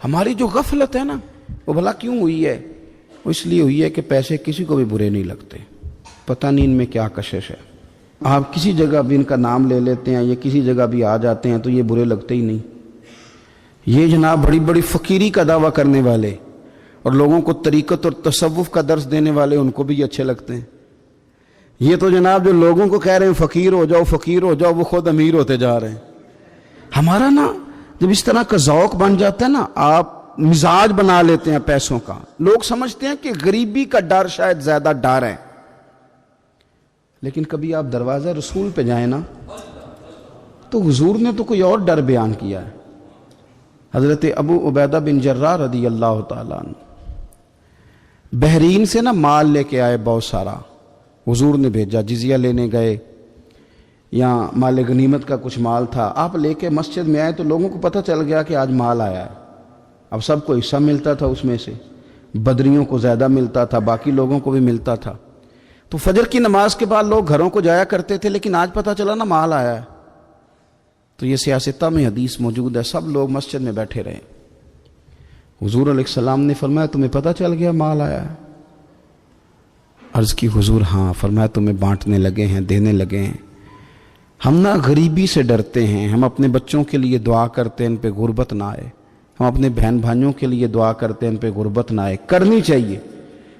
ہماری جو غفلت ہے نا وہ بھلا کیوں ہوئی ہے؟ وہ اس لیے ہوئی ہے کہ پیسے کسی کو بھی برے نہیں لگتے، پتہ نہیں ان میں کیا کشش ہے۔ آپ کسی جگہ بھی ان کا نام لے لیتے ہیں یا کسی جگہ بھی آ جاتے ہیں تو یہ برے لگتے ہی نہیں۔ یہ جناب بڑی بڑی فقیری کا دعویٰ کرنے والے اور لوگوں کو طریقت اور تصوف کا درس دینے والے، ان کو بھی یہ اچھے لگتے ہیں۔ یہ تو جناب جو لوگوں کو کہہ رہے ہیں فقیر ہو جاؤ فقیر ہو جاؤ، وہ خود امیر ہوتے جا رہے ہیں۔ ہمارا نا جب اس طرح کا ذوق بن جاتا ہے نا، آپ مزاج بنا لیتے ہیں پیسوں کا، لوگ سمجھتے ہیں کہ غریبی کا ڈر شاید زیادہ ڈر ہے، لیکن کبھی آپ دروازہ رسول پہ جائیں نا تو حضور نے تو کوئی اور ڈر بیان کیا ہے۔ حضرت ابو عبیدہ بن جراح رضی اللہ تعالیٰ عنہ بحرین سے نا مال لے کے آئے بہت سارا، حضور نے بھیجا، جزیہ لینے گئے یا مال غنیمت کا کچھ مال تھا، آپ لے کے مسجد میں آئے تو لوگوں کو پتہ چل گیا کہ آج مال آیا ہے۔ اب سب کو حصہ ملتا تھا، اس میں سے بدریوں کو زیادہ ملتا تھا، باقی لوگوں کو بھی ملتا تھا۔ تو فجر کی نماز کے بعد لوگ گھروں کو جایا کرتے تھے، لیکن آج پتہ چلا نا مال آیا ہے، تو یہ سیاستہ میں حدیث موجود ہے، سب لوگ مسجد میں بیٹھے رہے۔ حضور علیہ السلام نے فرمایا تمہیں پتہ چل گیا مال آیا ہے؟ عرض کی حضور ہاں۔ فرمایا تمہیں بانٹنے لگے ہیں، دینے لگے ہیں۔ ہم نا غریبی سے ڈرتے ہیں، ہم اپنے بچوں کے لیے دعا کرتے ہیں ان پہ غربت نہ آئے، ہم اپنے بہن بھائیوں کے لیے دعا کرتے ہیں ان پہ غربت نہ آئے، کرنی چاہیے،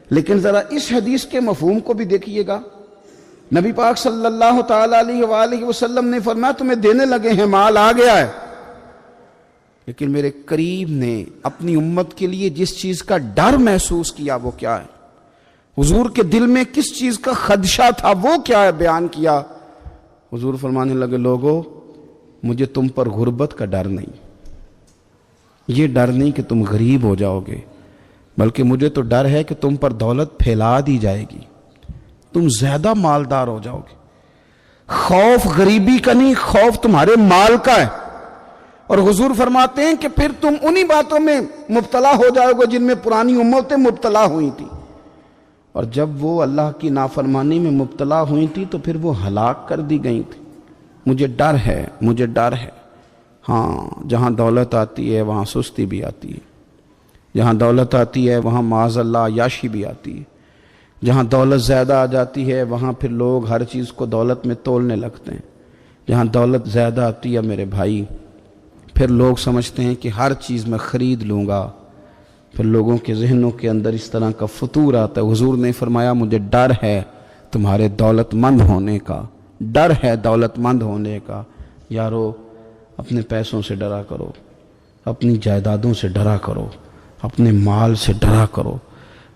لیکن ذرا اس حدیث کے مفہوم کو بھی دیکھیے گا۔ نبی پاک صلی اللہ تعالیٰ علیہ وآلہ وسلم نے فرمایا تمہیں دینے لگے ہیں، مال آ گیا ہے، لیکن میرے قریب نے اپنی امت کے لیے جس چیز کا ڈر محسوس کیا وہ کیا ہے، حضور کے دل میں کس چیز کا خدشہ تھا وہ کیا ہے، بیان کیا۔ حضور فرمانے لگے لوگو مجھے تم پر غربت کا ڈر نہیں، یہ ڈر نہیں کہ تم غریب ہو جاؤ گے، بلکہ مجھے تو ڈر ہے کہ تم پر دولت پھیلا دی جائے گی، تم زیادہ مالدار ہو جاؤ گے۔ خوف غریبی کا نہیں، خوف تمہارے مال کا ہے۔ اور حضور فرماتے ہیں کہ پھر تم انہی باتوں میں مبتلا ہو جاؤ گے جن میں پرانی امتیں مبتلا ہوئی تھی، اور جب وہ اللہ کی نافرمانی میں مبتلا ہوئی تھی تو پھر وہ ہلاک کر دی گئی تھی۔ مجھے ڈر ہے، مجھے ڈر ہے۔ ہاں جہاں دولت آتی ہے وہاں سستی بھی آتی ہے، جہاں دولت آتی ہے وہاں معاذ اللہ عیاشی بھی آتی ہے، جہاں دولت زیادہ آ جاتی ہے وہاں پھر لوگ ہر چیز کو دولت میں تولنے لگتے ہیں۔ جہاں دولت زیادہ آتی ہے میرے بھائی، پھر لوگ سمجھتے ہیں کہ ہر چیز میں خرید لوں گا، پھر لوگوں کے ذہنوں کے اندر اس طرح کا فطور آتا ہے۔ حضور نے فرمایا مجھے ڈر ہے تمہارے دولت مند ہونے کا، ڈر ہے دولت مند ہونے کا۔ یارو اپنے پیسوں سے ڈرا کرو، اپنی جائیدادوں سے ڈرا کرو، اپنے مال سے ڈرا کرو،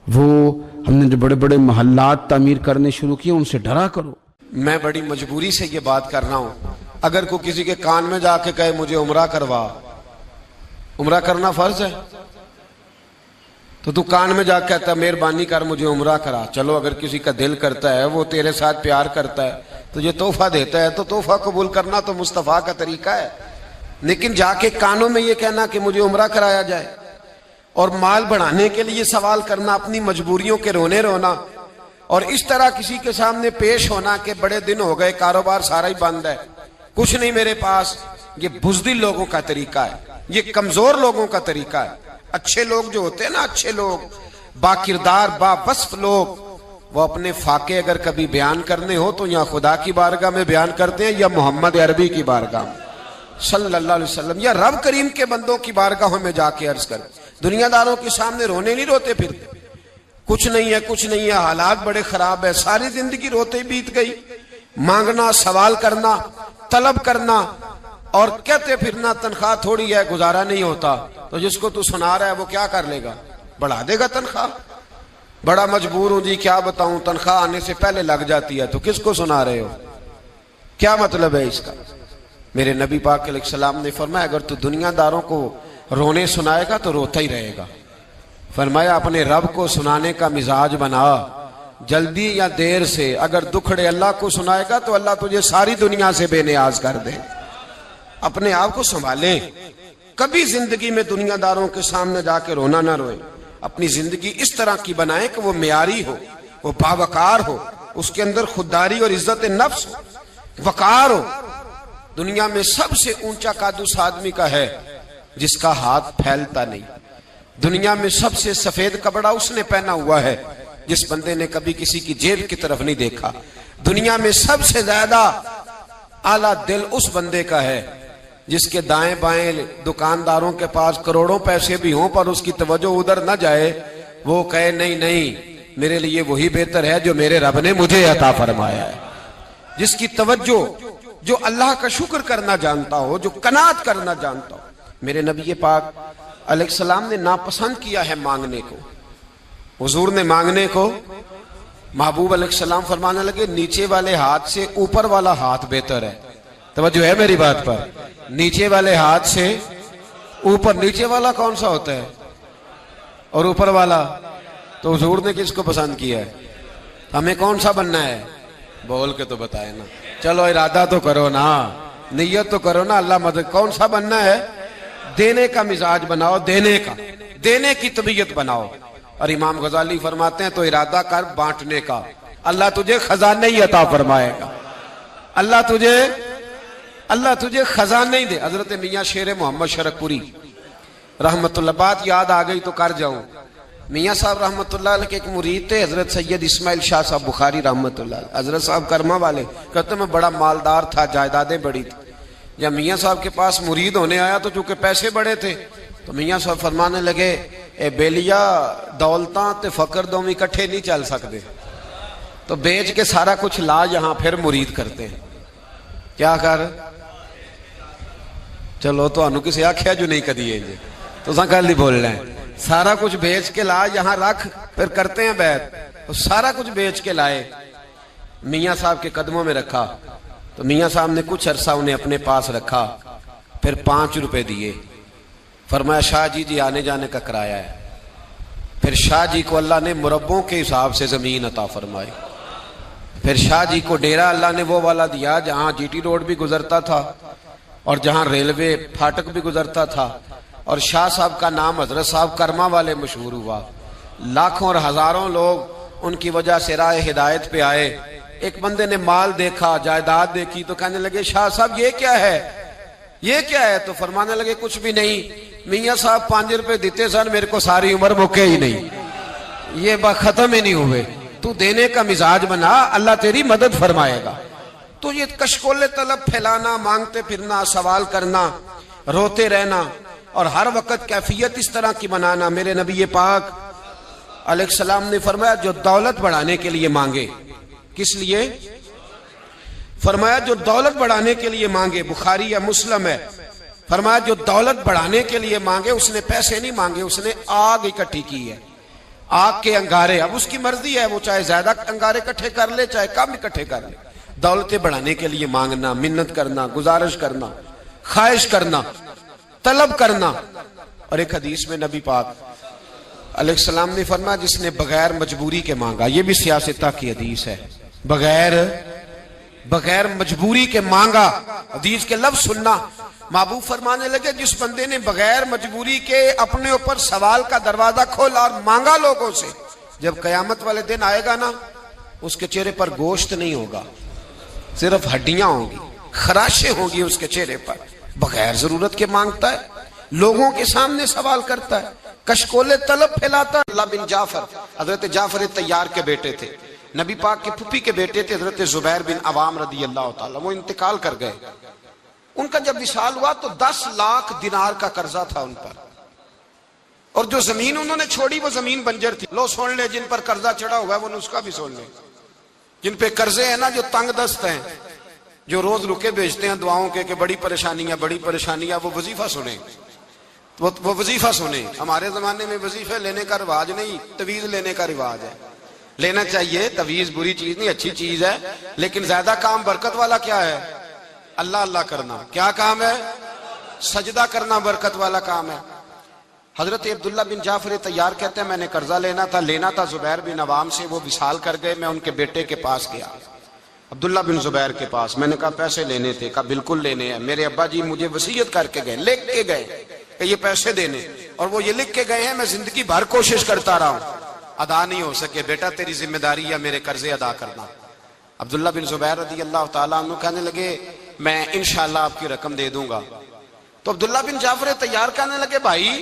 وہ ہم نے جو بڑے بڑے محلات تعمیر کرنے شروع کیے ان سے ڈرا کرو۔ میں بڑی مجبوری سے یہ بات کر رہا ہوں، اگر کوئی کسی کے کان میں جا کے کہے مجھے عمرہ کروا، عمرہ کرنا فرض ہے تو تو کان میں جا کے کہتا ہے مہربانی کر مجھے عمرہ کرا۔ چلو اگر کسی کا دل کرتا ہے، وہ تیرے ساتھ پیار کرتا ہے تو یہ تحفہ دیتا ہے تو تحفہ قبول کرنا تو مصطفیٰ کا طریقہ ہے، لیکن جا کے کانوں میں یہ کہنا کہ مجھے عمرہ کرایا جائے اور مال بڑھانے کے لیے سوال کرنا، اپنی مجبوریوں کے رونے رونا، اور اس طرح کسی کے سامنے پیش ہونا کہ بڑے دن ہو گئے کاروبار سارا ہی بند ہے، کچھ نہیں میرے پاس، یہ بزدل لوگوں کا طریقہ ہے، یہ کمزور لوگوں کا طریقہ ہے۔ اچھے لوگ جو ہوتے ہیں نا، اچھے لوگ، با کردار با وصف لوگ، وہ اپنے فاقے اگر کبھی بیان کرنے ہو تو یا خدا کی بارگاہ میں بیان کرتے ہیں یا محمد عربی کی بارگاہ میں صلی اللہ علیہ وسلم، یا رب کریم کے بندوں کی بارگاہوں میں جا کے عرض کر۔ دنیا داروں کے سامنے رونے نہیں روتے پھرتے، کچھ نہیں ہے کچھ نہیں ہے، حالات بڑے خراب ہے، ساری زندگی روتے بیت گئی، مانگنا، سوال کرنا، طلب کرنا اور کہتے پھرنا تنخواہ تھوڑی ہے گزارا نہیں ہوتا، تو جس کو تو سنا رہا ہے وہ کیا کر لے گا؟ بڑھا دے گا تنخواہ۔ بڑا مجبور ہوں جی کیا بتاؤں، تنخواہ آنے سے پہلے لگ جاتی ہے، تو کس کو سنا رہے ہو؟ کیا مطلب ہے اس کا؟ میرے نبی پاک علیہ السلام نے فرمایا اگر تو دنیا داروں کو رونے سنائے گا تو روتا ہی رہے گا۔ فرمایا اپنے رب کو سنانے کا مزاج بنا، جلدی یا دیر سے اگر دکھڑے اللہ کو سنائے گا تو اللہ تجھے ساری دنیا سے بے نیاز کر دے۔ اپنے آپ کو سنبھالیں، کبھی زندگی میں دنیا داروں کے سامنے جا کے رونا نہ روئیں، اپنی زندگی اس طرح کی بنائیں کہ وہ معیاری ہو، وہ باوقار ہو، اس کے اندر خودداری اور عزت نفس ہو، وقار ہو۔ دنیا میں سب سے اونچا قد اس آدمی کا ہے جس کا ہاتھ پھیلتا نہیں، دنیا میں سب سے سفید کپڑا اس نے پہنا ہوا ہے جس بندے نے کبھی کسی کی جیب کی طرف نہیں دیکھا. دنیا میں سب سے زیادہ اعلیٰ دل اس بندے کا ہے جس کے دائیں بائیں دکانداروں کے پاس کروڑوں پیسے بھی ہوں پر اس کی توجہ ادھر نہ جائے. وہ کہے نہیں نہیں میرے لیے وہی بہتر ہے جو میرے رب نے مجھے عطا فرمایا ہے. جس کی توجہ جو اللہ کا شکر کرنا جانتا ہو, جو قناعت کرنا جانتا ہو. میرے نبی پاک علیہ السلام نے ناپسند کیا ہے مانگنے کو. حضور نے مانگنے کو, محبوب علیہ السلام فرمانے لگے نیچے والے ہاتھ سے اوپر والا ہاتھ بہتر ہے. توجہ ہے میری بات پر؟ نیچے والے ہاتھ سے اوپر. نیچے والا کون سا ہوتا ہے اور اوپر والا؟ تو حضور نے کس کو پسند کیا ہے؟ ہمیں کون سا بننا ہے؟ بول کے تو بتائے نا. چلو ارادہ تو کرو نا, نیت تو کرو نا. اللہ مدد. کون سا بننا ہے؟ دینے کا مزاج بناؤ, دینے کی طبیعت بناؤ. اور امام غزالی فرماتے ہیں تو ارادہ کر بانٹنے کا, اللہ تجھے خزانے ہی عطا فرمائے گا. اللہ تجھے خزانے ہی دے. حضرت میاں شیر محمد شرک پوری رحمت اللہ, بات یاد آ گئی تو کر جاؤں. میاں صاحب رحمت اللہ علیہ کے ایک مرید تھے حضرت سید اسماعیل شاہ صاحب بخاری رحمت اللہ علیہ. حضرت صاحب کرما والے, کہتے میں بڑا مالدار تھا, جائیدادیں بڑی تھی. جب میاں صاحب کے پاس مرید ہونے آیا تو چونکہ پیسے بڑے تھے تو میاں صاحب فرمانے لگے اے بیلیا دولتاں تے فقر دومی اکٹھے نہیں چل سکتے, تو بیچ کے سارا کچھ لا یہاں پھر مرید کرتے ہیں. کیا کر چلو تو انو کسی آکھیا جو نہیں کدی ہے جی تو ساں کل نہیں بول رہے ہیں. سارا کچھ بیچ کے لا یہاں رکھ پھر کرتے ہیں بیعت. سارا کچھ بیچ کے لائے, میاں صاحب کے قدموں میں رکھا. تو میاں صاحب نے کچھ عرصہ انہیں اپنے پاس رکھا, پھر 5 روپے دیے. فرمایا شاہ جی آنے جانے کا کرایہ ہے. پھر شاہ جی کو اللہ نے مربوں کے حساب سے زمین عطا فرمائی. پھر شاہ جی کو ڈیرا اللہ نے وہ والا دیا جہاں جی ٹی روڈ بھی گزرتا تھا اور جہاں ریلوے پھاٹک بھی گزرتا تھا. اور شاہ صاحب کا نام حضرت صاحب کرما والے مشہور ہوا. لاکھوں اور ہزاروں لوگ ان کی وجہ سے راہ ہدایت پہ آئے. ایک بندے نے مال دیکھا, جائیداد دیکھی تو کہنے لگے شاہ صاحب یہ کیا ہے, یہ کیا ہے؟ تو فرمانے لگے کچھ بھی نہیں, میاں صاحب 5 روپے دیتے سن, میرے کو ساری عمر مکے ہی نہیں, یہ بات ختم ہی نہیں ہوئے. تو دینے کا مزاج بنا, اللہ تیری مدد فرمائے گا. تو یہ کشکول طلب پھیلانا, مانگتے پھرنا, سوال کرنا, روتے رہنا اور ہر وقت کیفیت اس طرح کی بنانا. میرے نبی پاک علیہ السلام نے فرمایا جو دولت بڑھانے کے لیے مانگے. کس لیے؟ فرمایا جو دولت بڑھانے کے لیے مانگے. بخاری یا مسلم ہے. فرمایا جو دولت بڑھانے کے لیے مانگے اس نے پیسے نہیں مانگے, اس نے آگ اکٹھی کی ہے, آگ کے انگارے. اب اس کی مرضی ہے, وہ چاہے زیادہ انگارے اکٹھے کر لے چاہے کم اکٹھے کر لے. دولتیں بڑھانے کے لیے مانگنا, منت کرنا, گزارش کرنا, خواہش کرنا, طلب کرنا. اور ایک حدیث میں نبی پاک علیہ السلام نے فرمایا جس نے بغیر مجبوری کے مانگا, یہ بھی سیاستہ کی حدیث ہے, بغیر مجبوری کے مانگا. حدیث کے لفظ سننا. محبوب فرمانے لگے جس بندے نے بغیر مجبوری کے اپنے اوپر سوال کا دروازہ کھولا اور مانگا لوگوں سے, جب قیامت والے دن آئے گا نا اس کے چہرے پر گوشت نہیں ہوگا, صرف ہڈیاں ہوں گی, خراشیں ہوں گی اس کے چہرے پر. بغیر ضرورت کے مانگتا ہے, لوگوں کے سامنے سوال کرتا ہے, کشکول طلب پھیلاتا ہے. اللہ بن جعفر حضرت جعفر طیار کے بیٹے تھے, نبی پاک کے پھپھی کے بیٹے تھے حضرت زبیر بن عوام رضی اللہ تعالیٰ. وہ انتقال کر گئے. ان کا جب وصال ہوا تو 10 لاکھ دینار کا قرضہ تھا ان پر, اور جو زمین انہوں نے چھوڑی وہ زمین بنجر تھی. لو سن لے, جن پر قرضہ چڑھا ہوا ہے وہ نسخہ بھی سن لے. جن پہ قرضے ہیں نا, جو تنگ دست ہیں, جو روز رکے بھیجتے ہیں دعاؤں کے کہ بڑی پریشانیاں, وہ وظیفہ سنیں, وہ وظیفہ سنیں. ہمارے زمانے میں وظیفے لینے کا رواج نہیں, تویز لینے کا رواج ہے. لینا چاہیے, تویز بری چیز نہیں, اچھی چیز ہے, لیکن زیادہ کام برکت والا کیا ہے؟ اللہ اللہ کرنا. کیا کام ہے؟ سجدہ کرنا برکت والا کام ہے. حضرت عبداللہ بن جعفر طیار کہتے ہیں میں نے قرضہ لینا تھا زبیر بن عوام سے. وہ وصال کر گئے, میں ان کے بیٹے کے پاس گیا, عبداللہ بن زبیر کے پاس. میں نے کہا پیسے لینے تھے. کہا بالکل لینے ہیں. میرے ابا جی مجھے وصیت کر کے گئے, لکھ کے گئے کہ یہ پیسے دینے, اور وہ یہ لکھ کے گئے ہیں میں زندگی بھر کوشش کرتا رہا ہوں, ادا نہیں ہو سکے. بیٹا تیری ذمہ داری ہے میرے قرضے ادا کرنا. عبداللہ بن زبیر رضی اللہ تعالیٰ عنہ کہنے لگے میں انشاءاللہ آپ کی رقم دے دوں گا. تو عبداللہ بن جعفر طیار کہنے لگے بھائی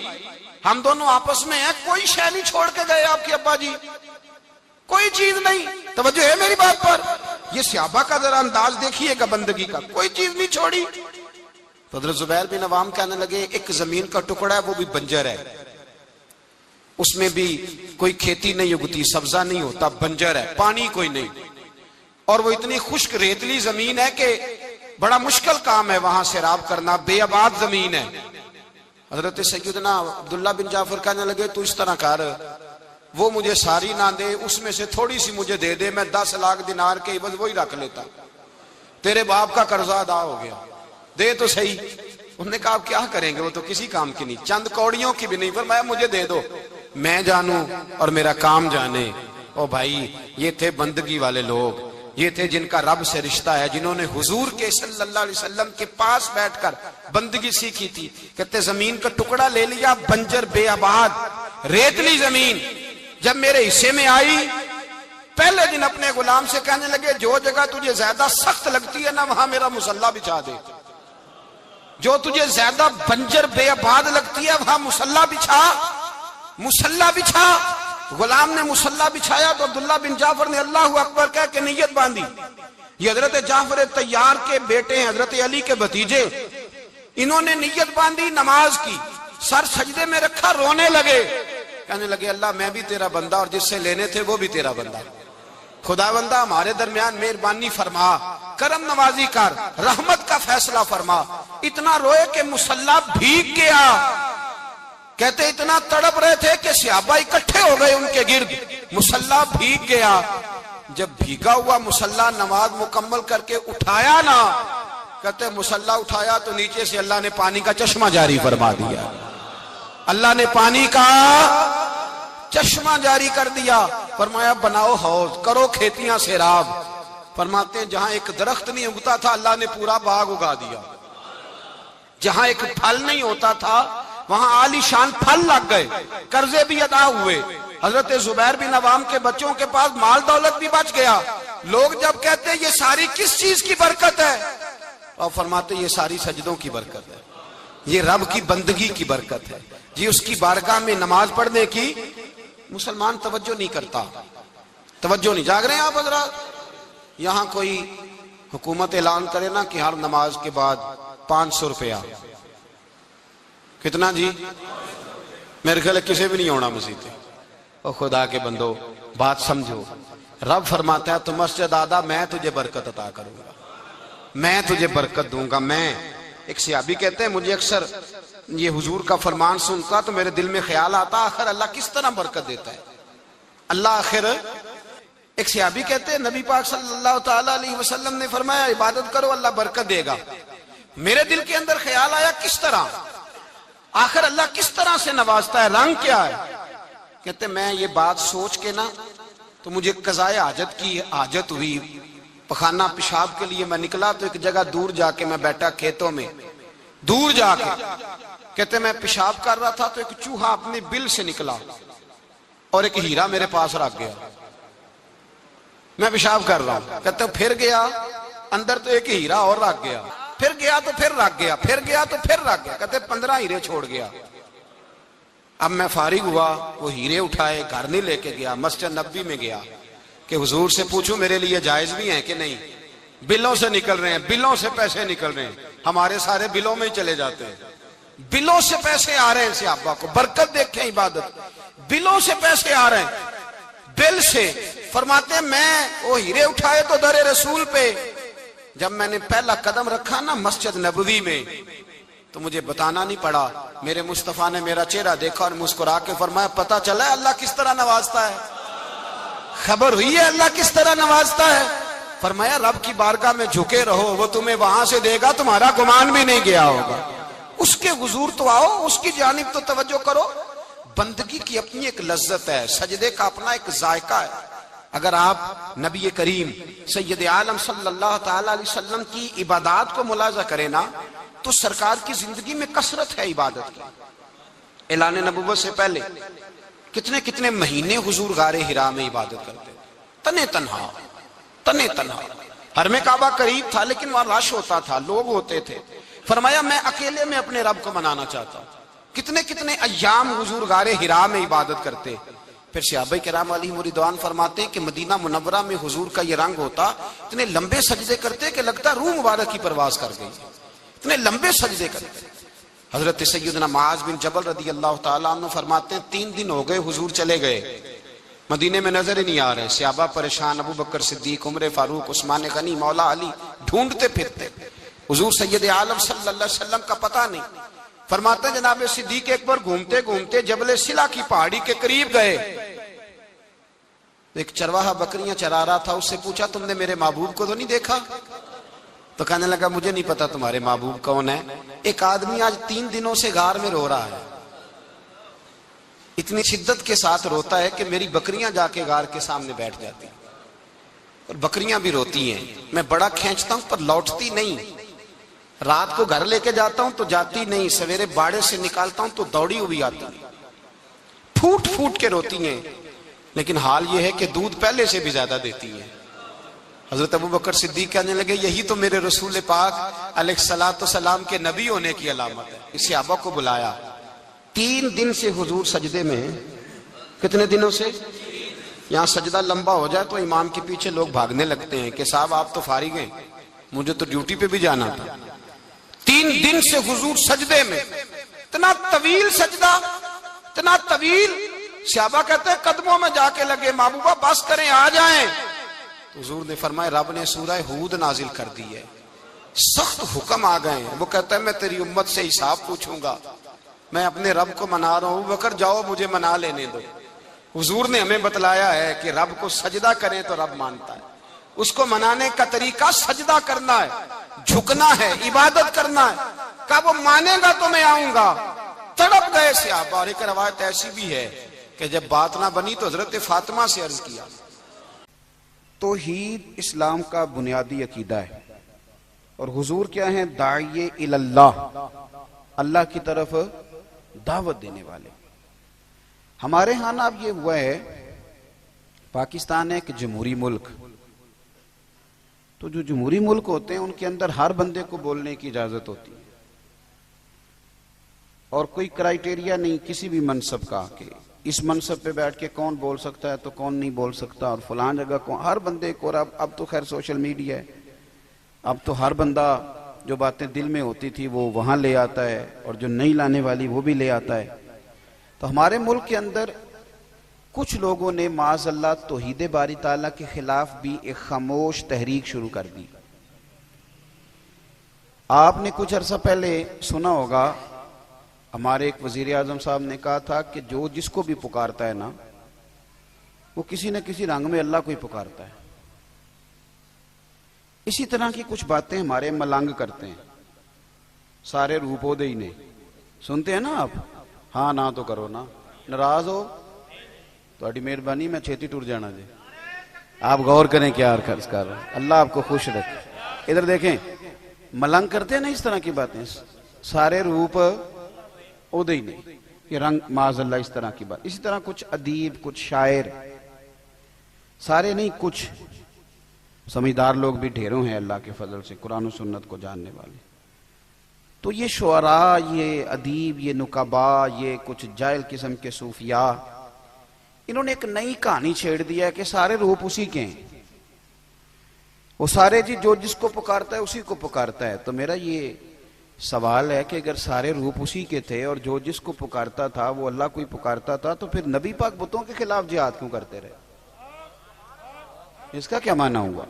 ہم دونوں آپس میں ہیں, کوئی شے نہیں چھوڑ کے گئے آپ کے ابا جی, کوئی چیز نہیں. توجہ ہے میری بات پر؟ یہ صحابہ کا ذرا انداز دیکھیے گا بندگی کا, کوئی چیز نہیں چھوڑی. تو حضرت زبیر بن عوام کہنے لگے ایک زمین کا ٹکڑا ہے وہ بھی بنجر ہے, اس میں بھی کوئی کھیتی نہیں اگتی, سبزہ نہیں ہوتا, بنجر ہے, پانی کوئی نہیں, اور وہ اتنی خشک ریتلی زمین ہے کہ بڑا مشکل کام ہے وہاں سیراب کرنا, بے آباد زمین ہے. حضرت سیدنا عبداللہ بن جعفر کہنے لگے تو اس طرح کر, وہ مجھے ساری نہ دے, اس میں سے تھوڑی سی مجھے دے دے, میں 10 لاکھ دینار کے عوض وہی رکھ لیتا, تیرے باپ کا قرضہ ادا ہو گیا, دے تو صحیح. انہوں نے کہا آپ کیا کریں گے, وہ تو کسی کام کی نہیں, چند کوڑیوں کی بھی نہیں, فرمایا مجھے دے دو, میں جانوں اور میرا کام جانے. او بھائی, یہ تھے بندگی والے لوگ, یہ تھے جن کا رب سے رشتہ ہے, جنہوں نے حضور کے صلی اللہ علیہ وسلم کے پاس بیٹھ کر بندگی سیکھی تھی. کہتے زمین کا ٹکڑا لے لیا, بنجر بے آباد ریتلی زمین, جب میرے حصے میں آئی پہلے دن اپنے غلام سے کہنے لگے جو جگہ تجھے زیادہ سخت لگتی ہے نا وہاں میرا مصلی بچھا دے, جو تجھے زیادہ بنجر بے آباد لگتی ہے وہاں مصلی بچھا, مصلی بچھا. غلام نے مصلی بچھایا تو عبداللہ بن جعفر نے اللہ اکبر کہہ کے نیت باندھی. یہ حضرت جعفر طیار کے بیٹے ہیں, حضرت علی کے بھتیجے, انہوں نے نیت باندھی نماز کی, سر سجدے میں رکھا, رونے لگے, کہنے لگے اللہ میں بھی تیرا بندہ اور جس سے لینے تھے وہ بھی تیرا بندہ, خدا بندہ ہمارے درمیان مہربانی فرما, کرم نوازی کر, رحمت کا فیصلہ فرما. اتنا روئے کہ مصلی بھیگ گیا. کہتے اتنا تڑپ رہے تھے کہ صحابہ اکٹھے ہو گئے ان کے گرد, مصلی بھیگ گیا. جب بھیگا ہوا مصلی نماز مکمل کر کے اٹھایا نا, کہتے مصلی اٹھایا تو نیچے سے اللہ نے پانی کا چشمہ جاری فرما دیا, اللہ نے پانی کا چشمہ جاری کر دیا. فرمایا بناؤ حوض, کرو کھیتیاں سیراب. فرماتے ہیں جہاں ایک درخت نہیں اگتا تھا اللہ نے پورا باغ اگا دیا, جہاں ایک پھل نہیں ہوتا تھا وہاں عالی شان پھل لگ گئے, قرضے بھی ادا ہوئے. حضرت زبیر بن عوام کے بچوں کے پاس مال دولت بھی بچ گیا. لوگ جب کہتے ہیں یہ ساری کس چیز کی برکت ہے, اور فرماتے یہ ساری سجدوں کی برکت ہے, یہ رب کی بندگی کی برکت ہے جی, اس کی بارگاہ میں نماز پڑھنے کی. مسلمان توجہ نہیں کرتا, توجہ نہیں. جاگ رہے ہیں آپ حضرات؟ یہاں کوئی حکومت اعلان کرے نا کہ ہر نماز کے بعد 500 روپیہ, کتنا جی؟ میرے خیال کسی بھی نہیں ہونا مسجد. اور خدا کے بندو بات سمجھو, رب فرماتا ہے تو مسجد آدھا میں تجھے برکت عطا کروں گا, میں تجھے برکت دوں گا. میں ایک صحابی کہتے ہیں مجھے اکثر یہ حضور کا فرمان سنتا تو میرے دل میں خیال آتا آخر اللہ کس طرح برکت دیتا ہے, اللہ آخر. ایک صحابی کہتے ہیں نبی پاک صلی اللہ تعالی علیہ وسلم نے فرمایا عبادت کرو اللہ برکت دے گا. میرے دل کے اندر خیال آیا کس طرح, آخر اللہ کس طرح سے نوازتا ہے, رنگ کیا ہے. کہتے میں یہ بات سوچ کے نا تو مجھے قضائے حاجت کی حاجت ہوئی, پخانہ پیشاب کے لیے میں نکلا تو ایک جگہ دور جا کے میں بیٹھا کھیتوں میں, دور جا کے. کہتے میں پیشاب کر رہا تھا تو ایک چوہا اپنے بل سے نکلا اور ایک ہیرا میرے پاس رکھ گیا. میں پیشاب کر رہا ہوں, کہتے پھر گیا اندر تو ایک ہیرا اور رکھ گیا, پھر گیا تو پھر رکھ گیا, پھر گیا تو پھر رکھ گیا. کہتے 15 ہیرے چھوڑ گیا. اب میں فارغ ہوا, وہ ہیرے اٹھائے, گھر نہیں لے کے گیا, مسجد نبوی میں گیا کہ حضور سے پوچھوں میرے لیے جائز بھی ہیں کہ نہیں. بلوں سے نکل رہے ہیں, بلوں سے پیسے نکل رہے ہیں, ہمارے سارے بلوں میں ہی چلے جاتے ہیں, بلوں سے پیسے آ رہے ہیں. صحابہ کو برکت دیکھیں عبادت, بلوں سے پیسے آ رہے ہیں, بل سے. فرماتے ہیں میں وہ ہیرے اٹھائے تو در رسول پہ, جب میں نے پہلا قدم رکھا نا مسجد نبوی میں تو مجھے بتانا نہیں پڑا, میرے مصطفیٰ نے میرا چہرہ دیکھا اور مسکرا کے فرمایا پتہ چلا ہے اللہ کس طرح نوازتا ہے, خبر ہوئی ہے اللہ کس طرح نوازتا ہے. فرمایا رب کی بارگاہ میں جھکے رہو, وہ تمہیں وہاں سے دے گا تمہارا گمان بھی نہیں گیا ہوگا. اس کے حضور تو آؤ, اس کی جانب تو توجہ کرو. بندگی کی اپنی ایک لذت ہے, سجدے کا اپنا ایک ذائقہ ہے. اگر آپ نبی کریم سید عالم صلی اللہ تعالی علیہ وسلم کی عبادات کو ملاحظہ کریں نا تو سرکار کی زندگی میں کثرت ہے عبادت کی. اعلان نبوت سے پہلے کتنے کتنے مہینے حضور غار حرا میں عبادت کرتے, تنے تنہا. حرم کعبہ قریب تھا لیکن وہاں رش ہوتا تھا, لوگ ہوتے تھے. فرمایا میں اکیلے میں اپنے رب کو منانا چاہتا ہوں. کتنے کتنے ایام حضور غار حرا میں عبادت کرتے. پھر صحابہ کرام علیہم رضوان فرماتے ہیں کہ مدینہ منورہ میں حضور کا یہ رنگ ہوتا، اتنے لمبے سجدے کرتے کہ لگتا روح مبارک کی پرواز کر گئی، اتنے لمبے سجدے کرتے. حضرت سیدنا معاذ بن جبل رضی اللہ تعالیٰ عنہ فرماتے ہیں 3 دن ہو گئے حضور چلے گئے، مدینے میں نظر ہی نہیں آ رہے. صحابہ پریشان، ابو بکر صدیق، عمر فاروق، عثمان غنی، مولا علی ڈھونڈتے پھرتے. حضور سید عالم صلی اللہ علیہ وسلم کا پتہ نہیں. فرماتے ہیں جناب صدیق اکبر گھومتے گھومتے جبل سلا کی پہاڑی کے قریب گئے. ایک چرواہا بکریاں چرا رہا تھا، اس سے پوچھا تم نے میرے محبوب کو تو نہیں دیکھا؟ تو کہنے لگا مجھے نہیں پتا تمہارے محبوب کون ہے. ایک آدمی آج 3 دنوں سے غار میں رو رہا ہے، اتنی شدت کے ساتھ روتا ہے کہ میری بکریاں جا کے غار کے سامنے بیٹھ جاتی ہیں، اور بکریاں بھی روتی ہیں. میں بڑا کھینچتا ہوں پر لوٹتی نہیں. رات کو گھر لے کے جاتا ہوں تو جاتی نہیں، سویرے باڑے سے نکالتا ہوں تو دوڑی ہوئی آتی ہے، پھوٹ پھوٹ کے روتی ہیں. لیکن حال یہ ہے کہ دودھ پہلے سے بھی زیادہ دیتی ہیں. حضرت ابو بکر صدیق کہنے لگے یہی تو میرے رسول پاک علیہ الصلوۃ والسلام کے نبی ہونے کی علامت ہے. اس صحابہ کو بلایا. 3 دن سے حضور سجدے میں. کتنے دنوں سے؟ یہاں سجدہ لمبا ہو جائے تو امام کے پیچھے لوگ بھاگنے لگتے ہیں کہ صاحب آپ تو فارغ ہیں، مجھے تو ڈیوٹی پہ بھی جانا تھا. 3 دن سے حضور سجدے میں، اتنا طویل سجدہ، اتنا طویل. صحابہ کہتے ہیں قدموں میں جا کے لگے، محبوبہ بس کریں آ جائیں. تو حضور نے فرمایا رب نے سورہ ہود نازل کر دی ہے، سخت حکم آ گئے ہیں. وہ کہتا ہے میں تیری امت سے حساب پوچھوں گا، میں اپنے رب کو منا رہا ہوں. بکر جاؤ مجھے منا لینے دو. حضور نے ہمیں بتلایا ہے کہ رب کو سجدہ کریں تو رب مانتا ہے. اس کو منانے کا طریقہ سجدہ کرنا ہے، جھکنا ہے، عبادت کرنا ہے. کہا وہ مانے گا تو میں آؤں گا. تڑپ گئے صحابہ. اور ایک روایت ایسی بھی ہے کہ جب بات نہ بنی تو حضرت فاطمہ سے عرض کیا. توحید اسلام کا بنیادی عقیدہ ہے، اور حضور کیا ہیں؟ داعی اللہ، اللہ کی طرف دعوت دینے والے. ہمارے ہاں اب یہ ہوا ہے، پاکستان ہے ایک جمہوری ملک، تو جو جمہوری ملک ہوتے ہیں ان کے اندر ہر بندے کو بولنے کی اجازت ہوتی ہے، اور کوئی کرائیٹیریا نہیں کسی بھی منصب کا کہ اس منصب پہ بیٹھ کے کون بول سکتا ہے تو کون نہیں بول سکتا، اور فلان جگہ کون. ہر بندے کو. اور اب تو خیر سوشل میڈیا ہے، اب تو ہر بندہ جو باتیں دل میں ہوتی تھی وہ وہاں لے آتا ہے، اور جو نہیں لانے والی وہ بھی لے آتا ہے. تو ہمارے ملک کے اندر کچھ لوگوں نے معاذ اللہ توحید باری تعالیٰ کے خلاف بھی ایک خاموش تحریک شروع کر دی. آپ نے کچھ عرصہ پہلے سنا ہوگا، ہمارے ایک وزیر اعظم صاحب نے کہا تھا کہ جو جس کو بھی پکارتا ہے نا وہ کسی نہ کسی رنگ میں اللہ کو ہی پکارتا ہے. اسی طرح کی کچھ باتیں ہمارے ملنگ کرتے ہیں. سارے روپو دے ہی نے سنتے ہیں نا آپ. ہاں نہ تو کرو نا، ناراض ہو تو مہربانی میں چھیتی ٹور جانا جی. آپ غور کریں کیا عرض کر رہا ہے. اللہ آپ کو خوش رکھے. ادھر دیکھیں ملنگ کرتے ہیں نا اس طرح کی باتیں. سارے روپ ہی نہیں، یہ رنگ معاذ اللہ اس طرح کی بات. اسی طرح کچھ ادیب، کچھ شاعر، سارے نہیں کچھ سمجھدار لوگ بھی ڈھیروں ہیں اللہ کے فضل سے، قرآن و سنت کو جاننے والے. تو یہ شعراء، یہ ادیب، یہ نقبا، یہ کچھ جاہل قسم کے صوفیاء، انہوں نے ایک نئی کہانی چھیڑ دیا ہے کہ سارے روپ اسی کے ہیں. وہ سارے جی جو جس کو پکارتا ہے اسی کو پکارتا ہے. تو میرا یہ سوال ہے کہ اگر سارے روپ اسی کے تھے اور جو جس کو پکارتا تھا وہ اللہ کو ہی پکارتا تھا، تو پھر نبی پاک بتوں کے خلاف جہاد کیوں کرتے رہے؟ اس کا کیا معنی ہوا؟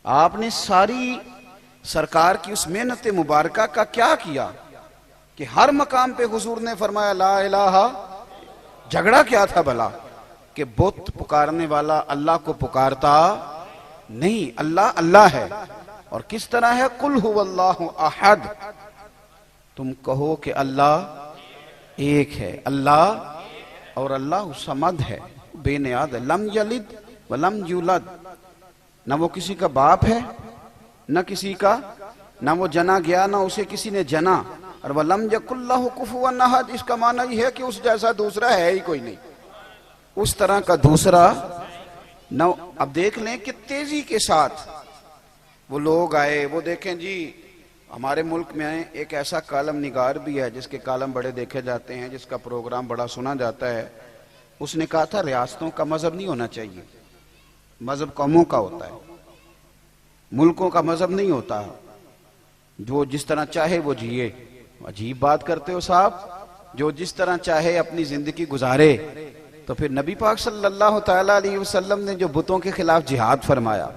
آپ نے ساری سرکار کی اس محنت مبارکہ کا کیا کیا کہ ہر مقام پہ حضور نے فرمایا لا الہ. جھگڑا کیا تھا بھلا کہ بت پکارنے والا اللہ کو پکارتا نہیں، اللہ اللہ ہے. اور کس طرح ہے؟ قل هو اللہ احد، تم کہو کہ اللہ ایک ہے. اللہ اور اللہ صمد ہے، بے نیاز ہے. لم یلد ولم یولد، نہ وہ کسی کا باپ ہے نہ کسی کا، نہ وہ جنا گیا نہ اسے کسی نے جنا. اور وَلَمْ يَكُنْ لَهُ كُفُوًا أَحَدٌ، اس کا معنی یہ ہے کہ اس جیسا دوسرا ہے ہی کوئی نہیں، اس طرح کا دوسرا نہ. اب دیکھ لیں کہ تیزی کے ساتھ وہ لوگ آئے. وہ دیکھیں جی ہمارے ملک میں ایک ایسا کالم نگار بھی ہے جس کے کالم بڑے دیکھے جاتے ہیں، جس کا پروگرام بڑا سنا جاتا ہے. اس نے کہا تھا ریاستوں کا مذہب نہیں ہونا چاہیے، مذہب قوموں کا ہوتا ہے، ملکوں کا مذہب نہیں ہوتا، جو جس طرح چاہے وہ جیے. عجیب بات کرتے ہو صاحب، جو جس طرح چاہے اپنی زندگی گزارے. تو پھر نبی پاک صلی اللہ تعالیٰ علیہ وسلم نے جو بتوں کے خلاف جہاد فرمایا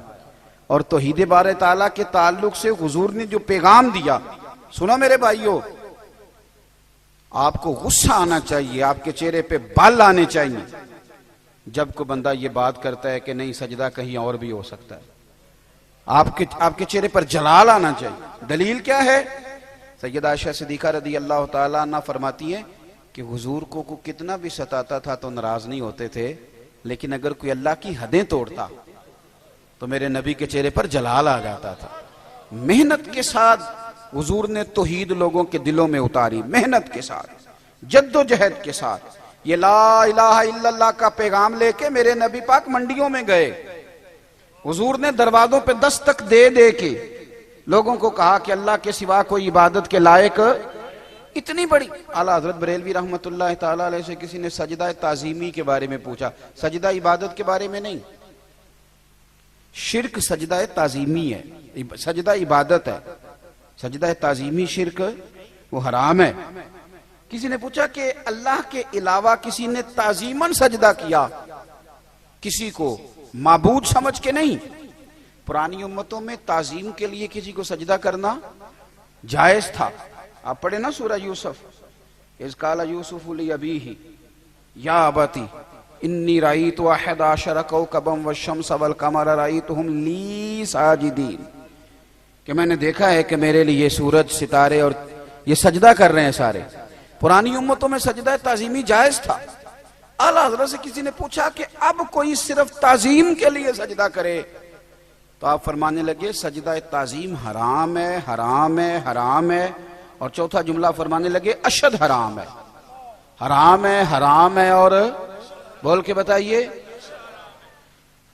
اور توحید بارے تعالیٰ کے تعلق سے حضور نے جو پیغام دیا، سنو میرے بھائیو، آپ کو غصہ آنا چاہیے، آپ کے چہرے پہ بال آنے چاہیے جب کوئی بندہ یہ بات کرتا ہے کہ نہیں سجدہ کہیں اور بھی ہو سکتا ہے. آپ کے چہرے پر جلال آنا چاہیے. دلیل کیا ہے؟ سیدہ عائشہ صدیقہ رضی اللہ تعالیٰ عنہ فرماتی ہے کہ حضور کو کتنا بھی ستاتا تھا تو ناراض نہیں ہوتے تھے، لیکن اگر کوئی اللہ کی حدیں توڑتا تو میرے نبی کے چہرے پر جلال آ جاتا تھا. محنت کے ساتھ حضور نے توحید لوگوں کے دلوں میں اتاری، محنت کے ساتھ، جد و جہد کے ساتھ. یہ لا الہ الا اللہ کا پیغام لے کے میرے نبی پاک منڈیوں میں گئے. حضور نے دروازوں پہ دستک دے دے کے لوگوں کو کہا کہ اللہ کے سوا کوئی عبادت کے لائق اتنی بڑی. اعلیٰ حضرت بریلوی رحمۃ اللہ تعالیٰ علیہ سے کسی نے سجدہ تعظیمی کے بارے میں پوچھا، سجدہ عبادت کے بارے میں نہیں. شرک سجدہ تعظیمی ہے، سجدہ عبادت ہے. سجدہ تعظیمی شرک وہ حرام ہے. کسی نے پوچھا کہ اللہ کے علاوہ کسی نے تعظیماً سجدہ کیا، کسی کو معبود سمجھ کے نہیں. پرانی امتوں میں تعظیم کے لیے کسی کو سجدہ کرنا جائز تھا. آپ پڑھیں نا سورہ یوسف، اذ قال یوسف لابیہ یا ابتی انی رأیت احد عشر کوکبا والشمس والقمر رأیتہم لی ساجدین، کہ میں نے دیکھا ہے کہ میرے لیے سورج، ستارے اور یہ سجدہ کر رہے ہیں سارے. پرانی امتوں میں سجدہ تعظیمی جائز تھا. اعلیٰ حضرت سے کسی نے پوچھا کہ اب کوئی صرف تعظیم کے لیے سجدہ کرے، تو آپ فرمانے لگے سجدہ تعظیم حرام ہے، حرام ہے، حرام ہے. اور چوتھا جملہ فرمانے لگے اشد حرام ہے، حرام ہے، حرام ہے. اور بول کے بتائیے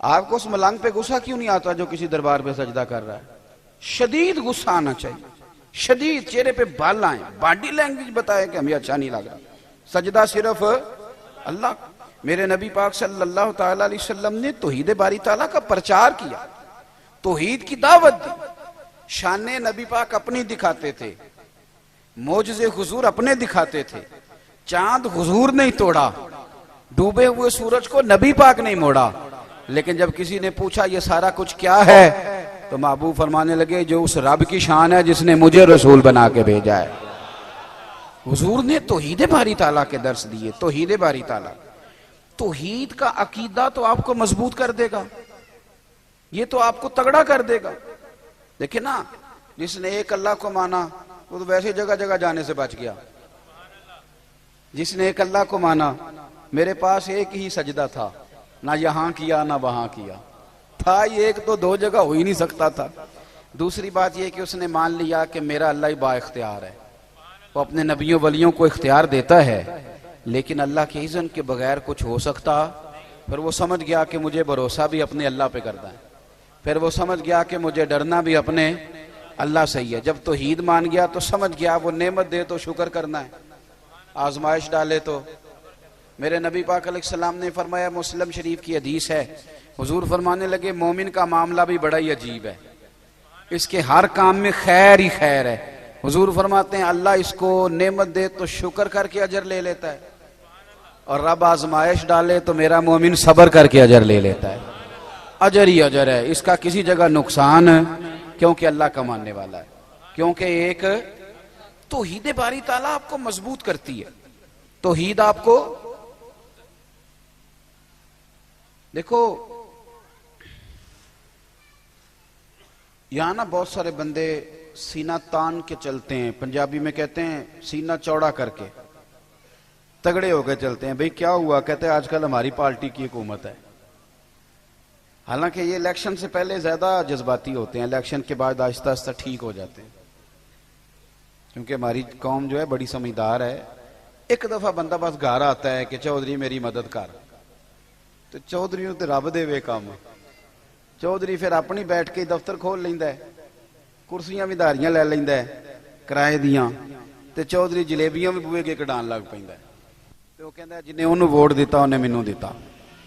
آپ کو اس ملنگ پہ غصہ کیوں نہیں آتا جو کسی دربار پہ سجدہ کر رہا ہے؟ شدید غصہ آنا چاہیے، شدید، چہرے پہ بال آئیں، باڈی لینگویج بتائے کہ ہمیں اچھا نہیں لگ رہا. سجدہ صرف اللہ. میرے نبی پاک صلی اللہ تعالیٰ علیہ وسلم نے توحید باری تعالیٰ کا پرچار کیا، توحید کی دعوت دی. شان نبی پاک اپنی دکھاتے تھے، معجزے حضور اپنے دکھاتے تھے. چاند حضور نہیں توڑا، ڈوبے ہوئے سورج کو نبی پاک نہیں موڑا. لیکن جب کسی نے پوچھا یہ سارا کچھ کیا ہے تو محبوب فرمانے لگے جو اس رب کی شان ہے جس نے مجھے رسول بنا کے بھیجا ہے. حضور نے توحید باری تعالیٰ کے درس دیے. توحید باری تعالیٰ، توحید کا عقیدہ تو آپ کو مضبوط کر دے گا، یہ تو آپ کو تگڑا کر دے گا. دیکھیں نا، جس نے ایک اللہ کو مانا وہ تو ویسے جگہ جگہ جانے سے بچ گیا. جس نے ایک اللہ کو مانا، میرے پاس ایک ہی سجدہ تھا، نہ یہاں کیا نہ وہاں کیا تھا، یہ ایک تو دو جگہ ہو ہی نہیں سکتا تھا. دوسری بات یہ کہ اس نے مان لیا کہ میرا اللہ ہی با اختیار ہے. وہ اپنے نبیوں ولیوں کو اختیار دیتا ہے، لیکن اللہ کے اذن کے بغیر کچھ ہو سکتا. پھر وہ سمجھ گیا کہ مجھے بھروسہ بھی اپنے اللہ پہ کرنا ہے. پھر وہ سمجھ گیا کہ مجھے ڈرنا بھی اپنے اللہ سے ہی ہے. جب توحید مان گیا تو سمجھ گیا وہ نعمت دے تو شکر کرنا ہے، آزمائش ڈالے تو. میرے نبی پاک علیہ السلام نے فرمایا، مسلم شریف کی حدیث ہے، حضور فرمانے لگے مومن کا معاملہ بھی بڑا ہی عجیب ہے، اس کے ہر کام میں خیر ہی خیر ہے. حضور فرماتے ہیں اللہ اس کو نعمت دے تو شکر کر کے اجر لے لیتا ہے، اور رب آزمائش ڈالے تو میرا مومن صبر کر کے اجر لے لیتا ہے. اجر ہی اجر ہے، اس کا کسی جگہ نقصان، کیونکہ اللہ کا ماننے والا ہے. کیونکہ ایک توحید باری تعالیٰ آپ کو مضبوط کرتی ہے. توحید آپ کو، دیکھو یہاں نا بہت سارے بندے سینہ تان کے چلتے ہیں، پنجابی میں کہتے ہیں سینہ چوڑا کر کے، تگڑے ہو کے چلتے ہیں. بھئی کیا ہوا؟ کہتے ہیں آج کل ہماری پارٹی کی حکومت ہے. حالانکہ یہ الیکشن سے پہلے زیادہ جذباتی ہوتے ہیں، الیکشن کے بعد آہستہ آہستہ ٹھیک ہو جاتے ہیں، کیونکہ ہماری قوم جو ہے بڑی سمجھدار ہے. ایک دفعہ بندہ بس گھر آتا ہے کہ چودھری میری مدد کر، تو چودھری تے رب دے وے کام. چودھری پھر اپنی بیٹھ کے دفتر کھول لیندا ہے. ਕੁਰਸੀਆਂ ਵੀ ਧਾਰੀਆਂ ਲੈ ਲੈਂਦਾ ਕਿਰਾਏ ਦੀਆਂ, ਤੇ ਚੌਧਰੀ ਜਲੇਬੀਆਂ ਵੀ ਬੂਹੇ ਅੱਗੇ ਕਢਾਉਣ ਲੱਗ ਪੈਂਦਾ। ਤੇ ਉਹ ਕਹਿੰਦਾ ਜਿੰਨੇ ਉਹਨੂੰ ਵੋਟ ਦਿੱਤਾ ਉਹਨੇ ਮੈਨੂੰ ਦਿੱਤਾ,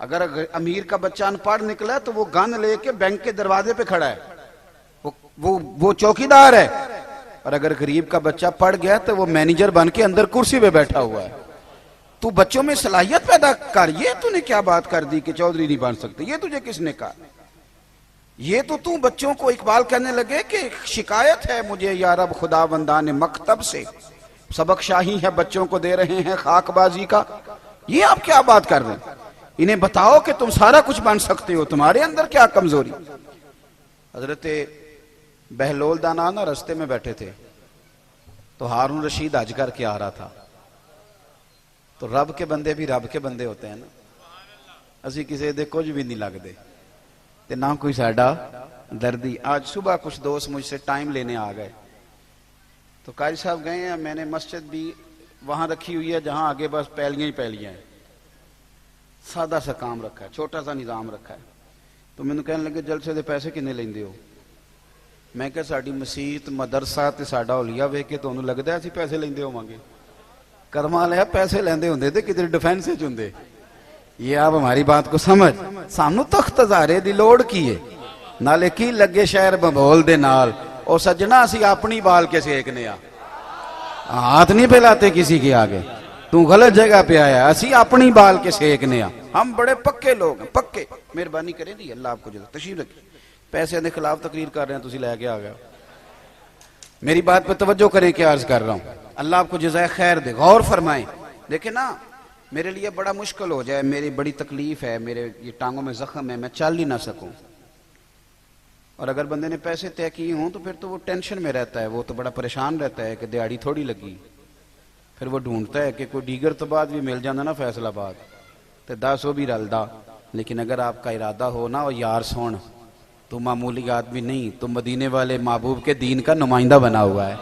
اگر امیر کا بچہ ان پڑھ نکلا ہے تو وہ گن لے کے بینک کے دروازے پہ کھڑا ہے، وہ چوکیدار ہے، اور اگر غریب کا بچہ پڑھ گیا تو وہ مینیجر بن کے اندر کرسی پہ بیٹھا ہوا ہے۔ تو بچوں میں صلاحیت پیدا کر۔ یہ تو نے کیا بات کر دی کہ چودھری نہیں بن سکتے؟ یہ تجھے کس نے کہا؟ یہ تو بچوں کو اقبال کہنے لگے کہ شکایت ہے مجھے یا رب خدا بندان مکتب سے، سبق شاہی ہے بچوں کو دے رہے ہیں خاک بازی کا۔ یہ آپ کیا بات کر رہے ہیں؟ انہیں بتاؤ کہ تم سارا کچھ بن سکتے ہو، تمہارے اندر کیا کمزوری؟ حضرت بہلول دانا نا رستے میں بیٹھے تھے تو ہارون رشید حج کر کے آ رہا تھا۔ تو رب کے بندے بھی رب کے بندے ہوتے ہیں نا، اسی کسی دے کچھ بھی نہیں لگتے تے نہ کوئی ساڈا دردی۔ آج صبح کچھ دوست مجھ سے ٹائم لینے آ گئے تو قاری صاحب گئے ہیں، میں نے مسجد بھی وہاں رکھی ہوئی ہے جہاں آگے بس پہلیاں ہی پہلیاں ہیں، سادہ سا کام رکھا ہے، چھوٹا سا نظام رکھا ہے۔ تو میں نے کہنے لگے جلسے دے پیسے کنے لیندے ہو؟ میں کہ ساڈی مسیت مدرسہ تے ساڈا اولیاء ویکھ کے تانوں لگدا ہے اسی پیسے لیندے ہوواں گے؟ کرما لیا پیسے لیندے ہوندے تے کدھر ڈیفینس وچ ہوندے۔ یہ آپ ہماری بات کو سمجھ، سانو تخت ہزارے دی لوڑ کی ہے، نالے کی لگے شہر ببول دے نال، او سجنا اسی اپنی بال کے سیکنے آ، ہاتھ نہیں پھیلاتے کسی کے آگے، تو غلط جگہ پہ آیا، اسی اپنی بال کے سیکنے آ، ہم بڑے پکے لوگ ہیں، پکے۔ مہربانی کریں دی اللہ آپ کو جزا، تشریف رکھیں، پیسے دے خلاف تقریر کر رہے ہیں تسی لے کے آ گئے، میری بات پہ توجہ کریں کہ عرض کر رہا ہوں، اللہ آپ کو جزائے خیر دے، غور فرمائیں۔ دیکھیں نا میرے لیے بڑا مشکل ہو جائے، میری بڑی تکلیف ہے، میرے یہ ٹانگوں میں زخم ہے، میں چل ہی نہ سکوں، اور اگر بندے نے پیسے طے کیے ہوں تو پھر تو وہ ٹینشن میں رہتا ہے، وہ تو بڑا پریشان رہتا ہے کہ دیہڑی تھوڑی لگی، پھر وہ ڈھونڈتا ہے کہ کوئی دیگر تو بعد بھی مل جانا نا فیصل آباد تو 10 بھی رلدا۔ لیکن اگر آپ کا ارادہ ہو نا اور یار سن، تو معمولی آدمی نہیں، تو مدینے والے محبوب کے دین کا نمائندہ بنا ہوا ہے،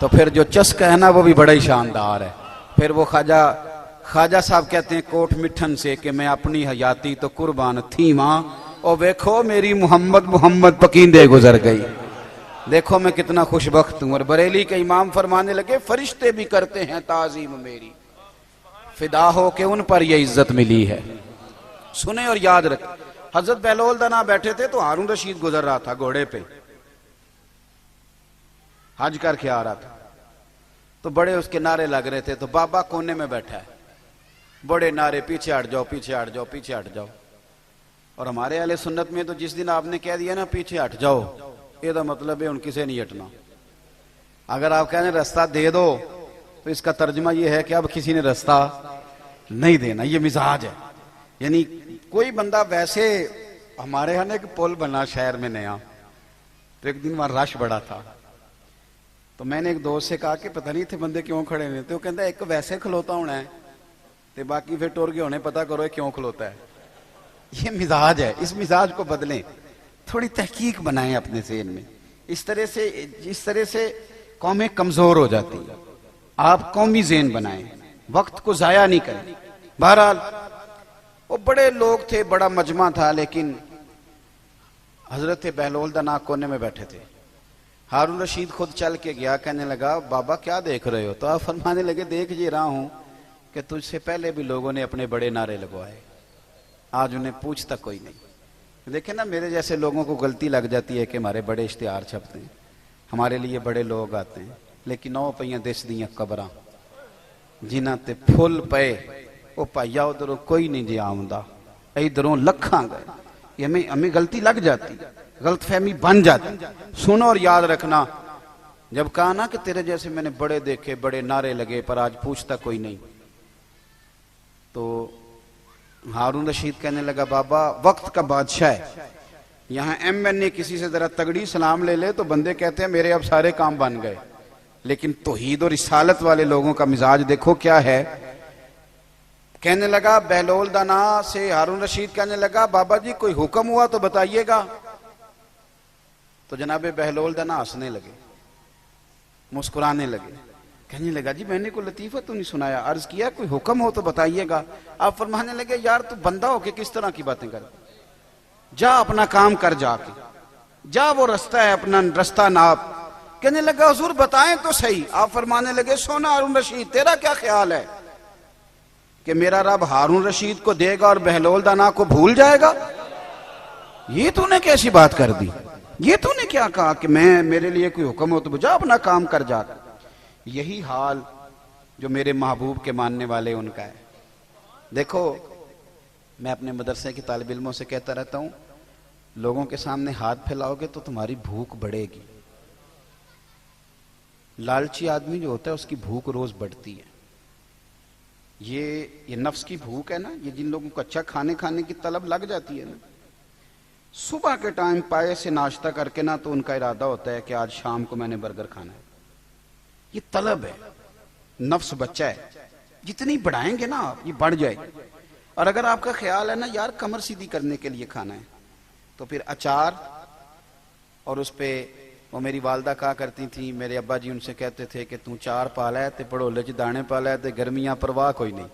تو پھر جو چسکا ہے نا وہ بھی بڑا ہی شاندار ہے۔ پھر وہ خواجہ صاحب کہتے ہیں کوٹ مٹھن سے کہ میں اپنی حیاتی تو قربان تھی ماں، اور ویکھو میری محمد پکیندے گزر گئی، دیکھو میں کتنا خوش بخت ہوں۔ اور بریلی کے امام فرمانے لگے فرشتے بھی کرتے ہیں تعظیم میری، فدا ہو کہ ان پر یہ عزت ملی ہے۔ سنیں اور یاد رکھیں، حضرت بہلول دانا بیٹھے تھے تو ہارون رشید گزر رہا تھا گھوڑے پہ، حج کر کے آ رہا تھا، تو بڑے اس کے نعرے لگ رہے تھے، تو بابا کونے میں بیٹھا ہے، بڑے نعرے پیچھے ہٹ جاؤ پیچھے ہٹ جاؤ پیچھے ہٹ جاؤ۔ اور ہمارے اہل سنت میں تو جس دن آپ نے کہہ دیا نا پیچھے ہٹ جاؤ، یہ دا مطلب ہے ان کسے نہیں ہٹنا۔ اگر آپ کہنے رستہ دے دو تو اس کا ترجمہ یہ ہے کہ اب کسی نے رستہ نہیں دینا، یہ مزاج ہے۔ یعنی کوئی بندہ ویسے، ہمارے ہاں ایک پل بنا شہر میں نیا، تو ایک دن وہاں رش بڑا تھا، تو میں نے ایک دوست سے کہا کہ پتہ نہیں تھے بندے کیوں کھڑے ہوئے، تو وہ کہتا ہے ایک ویسے کھلوتا ہونا ہے تو باقی پھر ٹور کے ہونے پتہ کرو کیوں کھلوتا ہے۔ یہ مزاج ہے، اس مزاج کو بدلیں، تھوڑی تحقیق بنائیں اپنے ذہن میں۔ اس طرح سے قومیں کمزور ہو جاتی ہیں۔ آپ قومی ذہن بنائیں، وقت کو ضائع نہیں کریں۔ بہرحال وہ بڑے لوگ تھے، بڑا مجمع تھا، لیکن حضرت بہلول دانا کونے میں بیٹھے تھے۔ ہارون رشید خود چل کے گیا، کہنے لگا بابا کیا دیکھ رہے ہو؟ تو آپ فرمانے لگے دیکھ یہ رہا ہوں کہ تجھ سے پہلے بھی لوگوں نے اپنے بڑے نعرے لگوائے، آج انہیں پوچھتا کوئی نہیں۔ دیکھیں نا میرے جیسے لوگوں کو غلطی لگ جاتی ہے کہ ہمارے بڑے اشتہار چھپتے ہیں، ہمارے لیے بڑے لوگ آتے ہیں، لیکن نو پئیاں دس دیاں قبراں جنہاں تے پھل پے، وہ پائیا ادھروں کوئی نہیں جی آمدہ، ادھروں لکھاں گئے۔ یہ ہمیں غلطی لگ جاتی، غلط فہمی بن جاتی۔ سنو اور یاد رکھنا، جب کہا نا کہ تیرے جیسے میں نے بڑے دیکھے، بڑے نعرے لگے، پر آج پوچھتا کوئی نہیں، تو ہارون رشید کہنے لگا بابا وقت کا بادشاہ ہے، یہاں ایم این اے کسی سے ذرا تگڑی سلام لے لے تو بندے کہتے ہیں میرے اب سارے کام بن گئے، لیکن توحید اور رسالت والے لوگوں کا مزاج دیکھو کیا ہے۔ کہنے لگا بہلول دانا سے ہارون رشید کہنے لگا بابا جی کوئی حکم ہوا تو بتائیے گا۔ تو جناب بہلول دانا ہنسنے لگے، مسکرانے لگے، کہنے لگا جی میں نے کوئی لطیفہ تو نہیں سنایا، عرض کیا کوئی حکم ہو تو بتائیے گا۔ آپ فرمانے لگے یار تو بندہ ہو کے کس طرح کی باتیں کر، جا اپنا کام کر، جا کے جا، وہ رستہ ہے اپنا رستہ ناپ۔ کہنے لگا حضور بتائیں تو صحیح۔ آپ فرمانے لگے سونا ہارون رشید تیرا کیا خیال ہے؟ کہ میرا رب ہارون رشید کو دے گا اور بہلول دانا کو بھول جائے گا؟ یہ تو نے کیسی بات کر دی؟ یہ تو نے کیا کہا کہ میرے لیے کوئی حکم ہو تو جا اپنا کام کر جا؟ یہی حال جو میرے محبوب کے ماننے والے ان کا ہے. دیکھو میں اپنے مدرسے کے طالب علموں سے کہتا رہتا ہوں، لوگوں کے سامنے ہاتھ پھیلاؤ گے تو تمہاری بھوک بڑھے گی. لالچی آدمی جو ہوتا ہے اس کی بھوک روز بڑھتی ہے. یہ نفس کی بھوک ہے نا، یہ جن لوگوں کو اچھا کھانے کی طلب لگ جاتی ہے نا، صبح کے ٹائم پائے سے ناشتہ کر کے نا تو ان کا ارادہ ہوتا ہے کہ آج شام کو میں نے برگر کھانا ہے. یہ طلب ہے، نفس بچہ ہے، جتنی بڑھائیں گے نا آپ یہ بڑھ جائے گی. اور اگر آپ کا خیال ہے نا یار کمر سیدھی کرنے کے لیے کھانا ہے تو پھر اچار، اور اس پہ وہ میری والدہ کہا کرتی تھی، میرے ابا جی ان سے کہتے تھے کہ تو چار پالا ہے تے پڑھولے چ دانے پالا ہے تے گرمیاں پرواہ کوئی نہیں،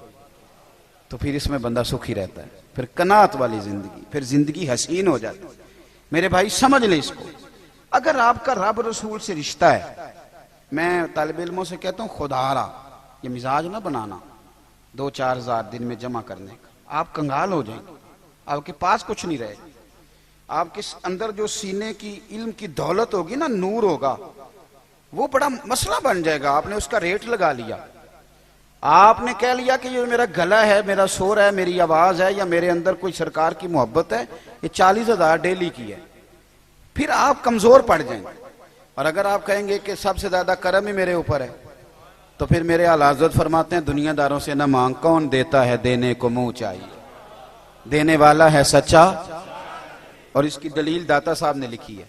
تو پھر اس میں بندہ سکھی رہتا ہے. پھر قناعت والی زندگی، پھر زندگی حسین ہو جاتی. میرے بھائی سمجھ لیں اس کو. اگر آپ کا رب رسول سے رشتہ ہے، میں طالب علموں سے کہتا ہوں خدا را یہ مزاج نہ بنانا 2-4 ہزار دن میں جمع کرنے کا، آپ کنگال ہو جائیں گے، آپ کے پاس کچھ نہیں رہے. آپ کے اندر جو سینے کی علم کی دولت ہوگی نا، نور ہوگا، وہ بڑا مسئلہ بن جائے گا. آپ نے اس کا ریٹ لگا لیا، آپ نے کہہ لیا کہ یہ میرا گلا ہے، میرا سور ہے، میری آواز ہے، یا میرے اندر کوئی سرکار کی محبت ہے، یہ 40,000 ڈیلی کی ہے. پھر آپ کمزور پڑ جائیں گے. اور اگر آپ کہیں گے کہ سب سے زیادہ کرم ہی میرے اوپر ہے، تو پھر میرے اعلی حضرت فرماتے ہیں دنیا داروں سے نہ مانگ، کون دیتا ہے دینے کو منہ چاہیے، دینے والا ہے سچا. اور اس کی دلیل داتا صاحب نے لکھی ہے،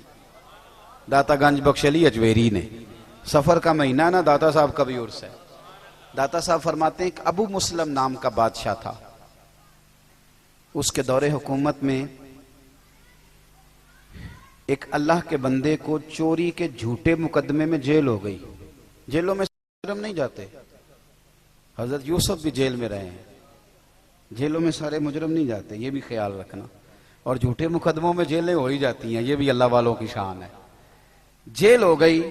داتا گنج بخش علی اجویری نے. سفر کا مہینہ نا، داتا صاحب کا بھی عرس ہے. داتا صاحب فرماتے ہیں کہ ابو مسلم نام کا بادشاہ تھا، اس کے دور حکومت میں ایک اللہ کے بندے کو چوری کے جھوٹے مقدمے میں جیل ہو گئی. جیلوں میں مجرم نہیں جاتے، حضرت یوسف بھی جیل میں رہے ہیں، جیلوں میں سارے مجرم نہیں جاتے، یہ بھی خیال رکھنا. اور جھوٹے مقدموں میں جیلیں ہو ہی جاتی ہیں، یہ بھی اللہ والوں کی شان ہے. جیل ہو گئی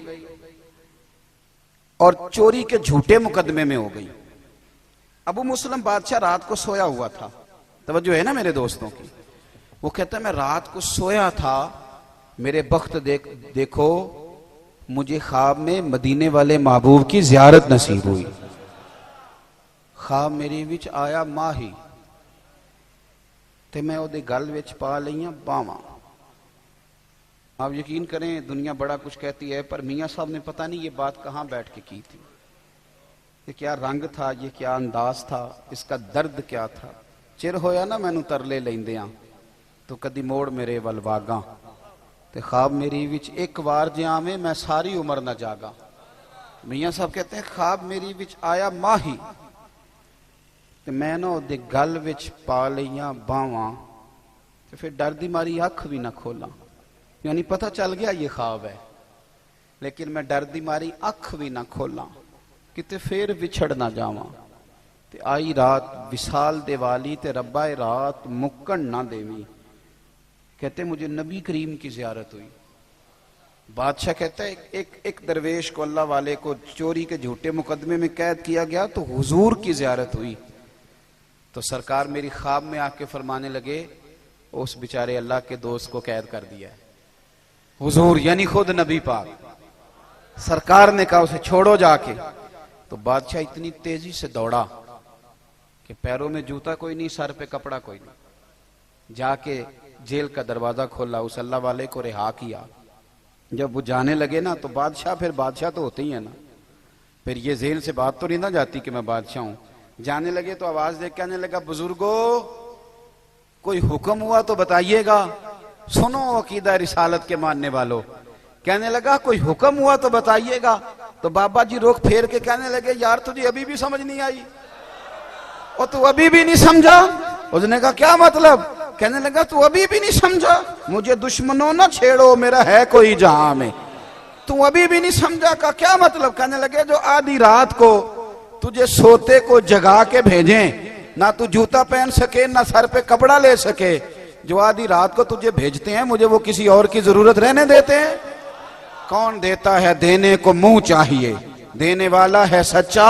اور چوری کے جھوٹے مقدمے میں ہو گئی. ابو مسلم بادشاہ رات کو سویا ہوا تھا. توجہ ہے نا میرے دوستوں کی. وہ کہتا ہے میں رات کو سویا تھا، میرے بخت دیکھو مجھے خواب میں مدینے والے محبوب کی زیارت نصیب ہوئی. خواب میری وچ آیا ماہی تے میں اودے گل وچ پا لئیاں باواں. آپ یقین کریں دنیا بڑا کچھ کہتی ہے، پر میاں صاحب نے پتہ نہیں یہ بات کہاں بیٹھ کے کی تھی. یہ کیا رنگ تھا، یہ کیا انداز تھا، اس کا درد کیا تھا. چر ہویا نا مینوں ترلے لیندیاں تو کدی موڑ میرے ول واگاں، تے خواب میری وچ ایک وار جے آویں میں ساری عمر نہ جاگا. میاں صاحب کہتے ہیں خواب میری وچ آیا ماہی تے میں نہ اودے گل وچ پا لئیاں باواں، تے پھر ڈر دی ماری اکھ بھی نہ کھولاں. یعنی پتہ چل گیا یہ خواب ہے، لیکن میں ڈر دی ماری اکھ بھی نہ کھولاں، کتے پھر وچھڑ نہ جاواں. تے آئی رات وصال دے والی تے ربا رات مکن نہ دیویں. کہتے مجھے نبی کریم کی زیارت ہوئی. بادشاہ کہتا ہے ایک درویش کو، اللہ والے کو چوری کے جھوٹے مقدمے میں قید کیا گیا تو حضور کی زیارت ہوئی. تو سرکار میری خواب میں آ کے فرمانے لگے اس بیچارے اللہ کے دوست کو قید کر دیا ہے. حضور یعنی خود نبی پاک. سرکار نے کہا اسے چھوڑو جا کے. تو بادشاہ اتنی تیزی سے دوڑا کہ پیروں میں جوتا کوئی نہیں، سر پہ کپڑا کوئی نہیں. جا کے جیل کا دروازہ کھولا، اس اللہ والے کو رہا کیا. جب وہ جانے لگے نا تو بادشاہ، پھر بادشاہ تو ہوتے ہی ہیں نا، پھر یہ ذہن سے بات تو نہیں نہ جاتی کہ میں بادشاہ ہوں. جانے لگے تو آواز دے کے آنے لگا بزرگو کوئی حکم ہوا تو بتائیے گا. سنو عقیدہ رسالت کے ماننے والوں، کہنے لگا کوئی حکم ہوا تو بتائیے گا. تو بابا جی رخ پھیر کے کہنے لگے یار تجھے ابھی بھی سمجھ نہیں آئی، اور تو ابھی بھی نہیں سمجھا. اس نے کہا کیا مطلب؟ کہنے لگا تو ابھی بھی نہیں سمجھا، مجھے دشمنوں نہ چھیڑو میرا ہے کوئی جہاں میں. تو ابھی بھی نہیں سمجھا. کا کیا مطلب؟ کہنے لگے جو آدھی رات کو تجھے سوتے کو جگا کے بھیجیں، نہ تو جوتا پہن سکے نہ سر پہ کپڑا لے سکے، جو آدھی رات کو تجھے بھیجتے ہیں مجھے وہ کسی اور کی ضرورت رہنے دیتے ہیں؟ کون دیتا ہے دینے کو منہ چاہیے، دینے والا ہے سچا.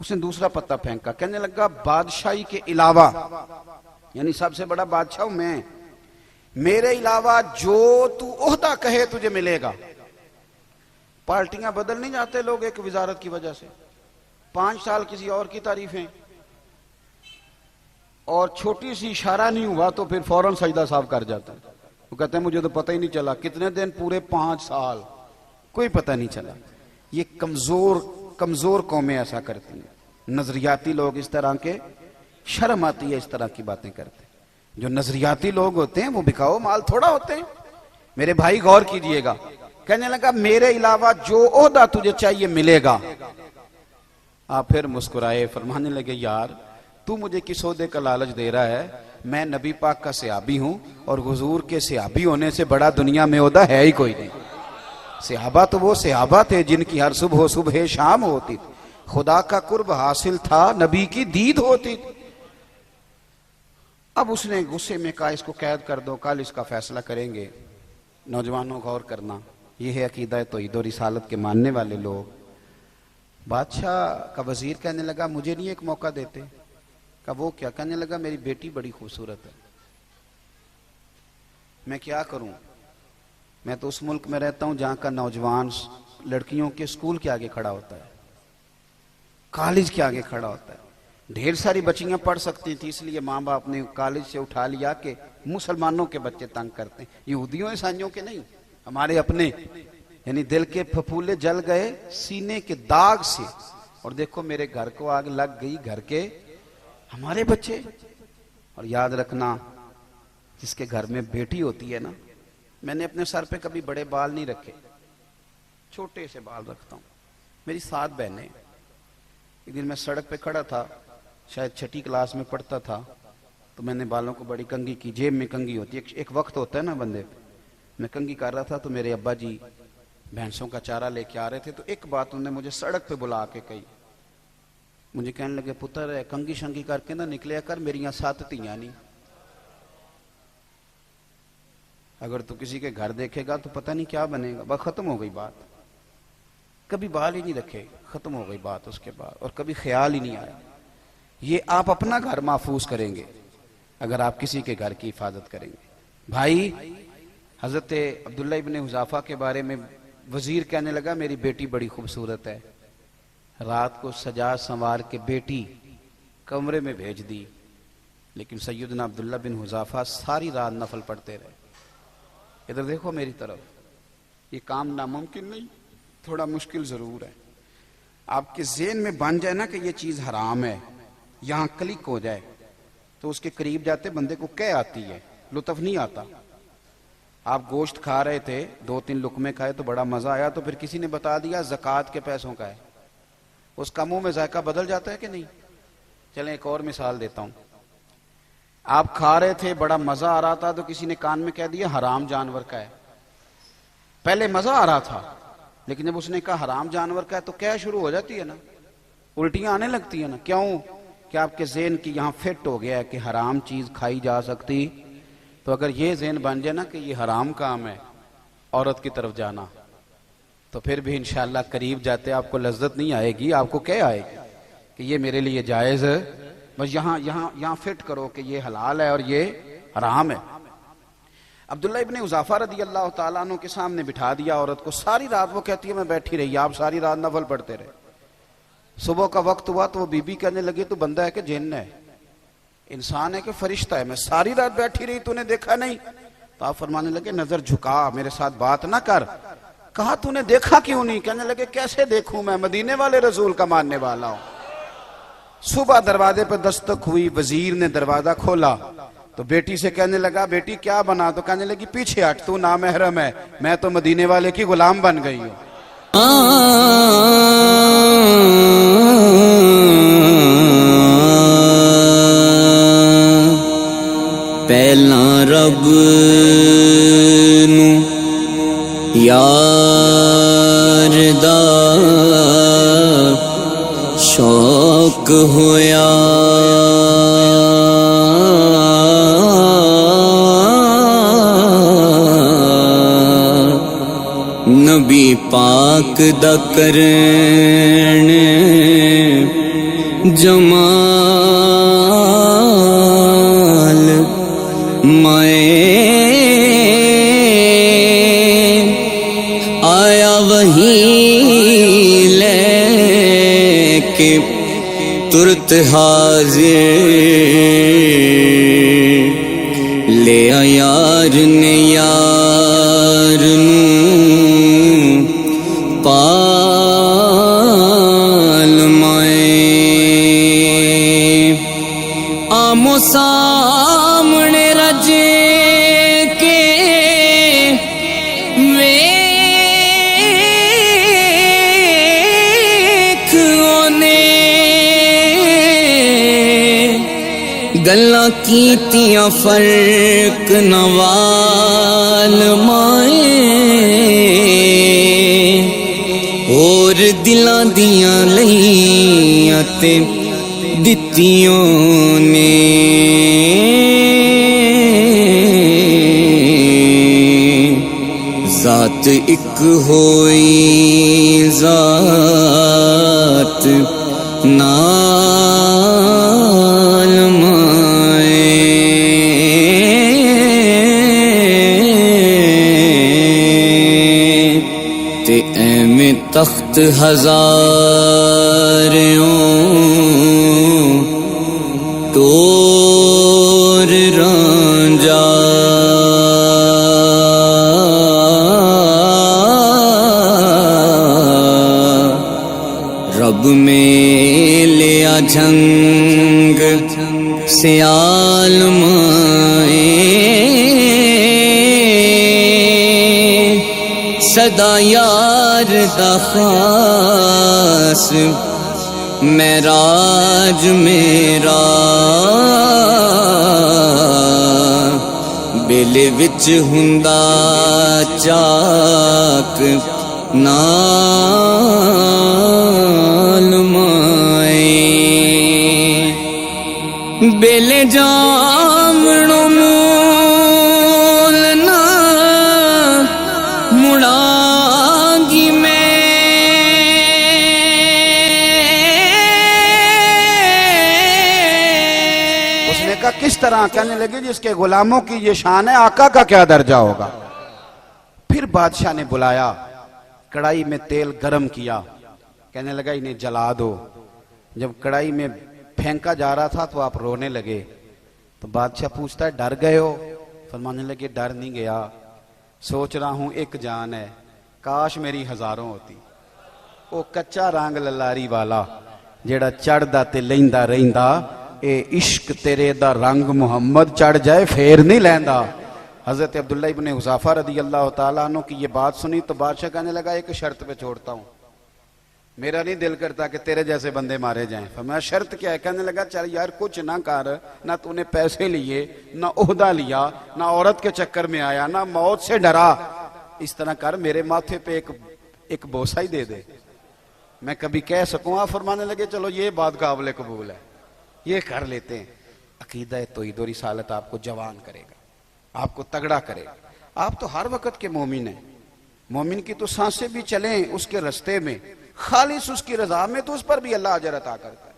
اس نے دوسرا پتا پھینکا، کہنے لگا بادشاہی کے علاوہ، یعنی سب سے بڑا بادشاہ ہوں میں، میرے علاوہ جو تو عہدہ کہے تجھے ملے گا۔ پارٹیاں بدل نہیں جاتے لوگ ایک وزارت کی وجہ سے، 5 سال کسی اور کی تعریفیں، اور چھوٹی سی اشارہ نہیں ہوا تو پھر فوراً سجدہ صاحب کر جاتا ہے۔ وہ کہتے ہیں مجھے تو پتہ ہی نہیں چلا، کتنے دن؟ پورے 5 سال کوئی پتہ نہیں چلا۔ یہ کمزور قومیں ایسا کرتی ہیں، نظریاتی لوگ اس طرح کے، شرم آتی ہے اس طرح کی باتیں کرتے ہیں۔ جو نظریاتی لوگ ہوتے ہیں وہ بکاؤ مال تھوڑا ہوتے ہیں۔ میرے بھائی غور کیجئے گا، کہنے لگا میرے علاوہ جو عہدہ تجھے چاہیے ملے گا۔ آپ پھر مسکرائے، فرمانے لگے یار تو مجھے کس عہدے کا لالچ دے رہا ہے؟ میں نبی پاک کا صحابی ہوں، اور حضور کے صحابی ہونے سے بڑا دنیا میں عہدہ ہے ہی کوئی نہیں۔ صحابہ تو وہ صحابہ تھے جن کی ہر صبح شام ہوتی تھی، خدا کا قرب حاصل تھا، نبی کی دید ہوتی تھی۔ اب اس نے غصے میں کہا اس کو قید کر دو، کل اس کا فیصلہ کریں گے۔ نوجوانوں غور کرنا، یہ ہے عقیدہ توحید و رسالت کے ماننے والے لوگ۔ بادشاہ کا وزیر کہنے لگا مجھے نہیں ایک موقع دیتے؟ کہا وہ کیا؟ کہنے لگا میری بیٹی بڑی خوبصورت ہے، میں کیا کروں؟ میں تو اس ملک میں رہتا ہوں جہاں کا نوجوان لڑکیوں کے اسکول کے آگے کھڑا ہوتا ہے، کالج کے آگے کھڑا ہوتا ہے۔ ڈھیر ساری بچیاں پڑھ سکتی تھی، اس لیے ماں باپ نے کالج سے اٹھا لیا کہ مسلمانوں کے بچے تنگ کرتے ہیں، یہودیوں عیسائیوں کے نہیں، ہمارے اپنے۔ یعنی دل کے پھپھولے جل گئے سینے کے داغ سے، اور دیکھو میرے گھر کو آگ لگ گئی، گھر کے ہمارے بچے۔ اور یاد رکھنا جس کے گھر میں بیٹی ہوتی ہے نا، میں نے اپنے سر پہ کبھی بڑے بال نہیں رکھے، چھوٹے سے بال رکھتا ہوں۔ میری 7 بہنیں، ایک دن میں سڑک پہ کھڑا تھا، شاید 6ٹھی کلاس میں پڑھتا تھا، تو میں نے بالوں کو بڑی کنگھی کی، جیب میں کنگھی ہوتی ہے، ایک وقت ہوتا ہے نا بندے پہ، میں کنگھی کر رہا تھا تو میرے ابا جی بھینسوں کا چارہ لے کے آ رہے تھے، تو ایک بات انہوں نے مجھے سڑک پہ بلا کے کہی، مجھے کہنے لگے پتر ہے کنگھی شنگھی کر کے نہ نکلیا کر، میریاں 7 تھیاں نہیں۔ اگر تو کسی کے گھر دیکھے گا تو پتہ نہیں کیا بنے گا۔ بس ختم ہو گئی بات، کبھی بال ہی نہیں رکھے، ختم ہو گئی بات اس کے بعد، اور کبھی خیال ہی نہیں آیا۔ یہ آپ اپنا گھر محفوظ کریں گے اگر آپ کسی کے گھر کی حفاظت کریں گے۔ بھائی حضرت عبداللہ ابن حذافہ کے بارے میں وزیر کہنے لگا میری بیٹی بڑی خوبصورت ہے، رات کو سجا سنوار کے بیٹی کمرے میں بھیج دی، لیکن سیدنا عبداللہ بن حذافہ ساری رات نفل پڑھتے رہے۔ ادھر دیکھو میری طرف، یہ کام ناممکن نہیں، تھوڑا مشکل ضرور ہے۔ آپ کے ذہن میں بن جائے نا کہ یہ چیز حرام ہے، یہاں کلک ہو جائے تو اس کے قریب جاتے بندے کو کہہ آتی ہے، لطف نہیں آتا۔ آپ گوشت کھا رہے تھے، 2-3 لقمے کھائے تو بڑا مزہ آیا، تو پھر کسی نے بتا دیا زکوٰۃ کے پیسوں کا ہے، اس کا منہ میں ذائقہ بدل جاتا ہے کہ نہیں؟ چلیں ایک اور مثال دیتا ہوں۔ آپ کھا رہے تھے، بڑا مزہ آ رہا تھا، تو کسی نے کان میں کہہ دیا حرام جانور کا ہے۔ پہلے مزہ آ رہا تھا، لیکن جب اس نے کہا حرام جانور کا ہے تو کیا شروع ہو جاتی ہے نا، الٹیاں آنے لگتی ہیں نا۔ کیوں؟ کہ آپ کے ذہن کی یہاں فٹ ہو گیا ہے کہ حرام چیز کھائی جا سکتی۔ تو اگر یہ ذہن بن جائے نا کہ یہ حرام کام ہے عورت کی طرف جانا، تو پھر بھی انشاءاللہ قریب جاتے آپ کو لذت نہیں آئے گی، آپ کو کیا آئے گی کہ یہ میرے لیے جائز ہے۔ بس یہاں فٹ کرو کہ یہ حلال ہے اور یہ حرام ہے۔ عبداللہ ابن حذافہ رضی اللہ تعالیٰ عنہ کے سامنے بٹھا دیا عورت کو، ساری رات وہ کہتی ہے میں بیٹھی رہی، آپ ساری رات نفل پڑھتے رہے۔ صبح کا وقت ہوا تو وہ بی بی کہنے لگی تو بندہ ہے کہ جن ہے، انسان ہے کہ فرشتہ ہے؟ میں ساری رات بیٹھی رہی، تو نے دیکھا نہیں؟ تو آپ فرمانے لگے نظر جھکا، میرے ساتھ بات نہ کر۔ کہا تو نے دیکھا کیوں نہیں؟ کہنے لگے کیسے دیکھوں، میں مدینے والے رسول کا ماننے والا ہوں۔ صبح دروازے پہ دستک ہوئی، وزیر نے دروازہ کھولا تو بیٹی سے کہنے لگا بیٹی کیا بنا؟ تو کہنے لگی پیچھے ہٹ، تو نامحرم ہے، میں تو مدینے والے کی غلام بن گئی ہوں۔ پہلا رب نو یار دا شوق ہویا، نبی پاک دا کرن جمال میں آیا وہی لے کے ترت حاضر لے آ یار نے یار نوں پال مائے آمو سامنے رج کے ویکھ اونے گلاں کیتیاں فرق نوال مائے اور دلاں دیاں لئیاں تے دتیوں نے ذات ایک ہوئی ذات نال مائے تے ایویں تخت ہزاریوں ٹور رانجا رب میں لیا جھنگ سیال مائے صدا یار دا خاص معراج میرا بیلے وچ ہندا چاک نال مائے بیلے جامنو مول نہ مڑانگی میں اس نے کہا کس طرح؟ کہنے لگے جس کے غلاموں کی یہ شان ہے، آقا کا کیا درجہ ہوگا؟ پھر بادشاہ نے بلایا، کڑائی میں تیل گرم کیا، کہنے لگا انہیں جلا دو۔ جب کڑائی میں پھینکا جا رہا تھا تو آپ رونے لگے، تو بادشاہ پوچھتا ہے ڈر گئے ہو؟ فرمانے لگے ڈر نہیں گیا، سوچ رہا ہوں ایک جان ہے، کاش میری ہزاروں ہوتی۔ وہ کچا رنگ للاری والا جیڑا چڑھدا تے لیندا رہندا، اے عشق تیرے دا رنگ محمد چڑھ جائے پھر نہیں لیندا۔ حضرت عبداللہ ابن حذافہ رضی اللہ تعالیٰ عنہ کی یہ بات سنی تو بادشاہ کہنے لگا ایک شرط پہ چھوڑتا ہوں، میرا نہیں دل کرتا کہ تیرے جیسے بندے مارے جائیں۔ فرمایا شرط کیا ہے؟ کہنے لگا چل یار کچھ نہ کر، نہ تو نے پیسے لیے، نہ عہدہ لیا، نہ عورت کے چکر میں آیا، نہ موت سے ڈرا، اس طرح کر میرے ماتھے پہ ایک بوسہ ہی دے دے، میں کبھی کہہ سکوں۔ آپ فرمانے لگے چلو یہ بات قابل قبول ہے، یہ کر لیتے ہیں۔ عقیدہ توحید و رسالت آپ کو جوان کرے گا، آپ کو تگڑا کرے گا۔ آپ تو ہر وقت کے مومن ہیں، مومن کی تو سانسیں بھی چلیں اس کے رستے میں، خالص اس کی رضا میں، تو اس پر بھی اللہ اجر عطا کرتا ہے۔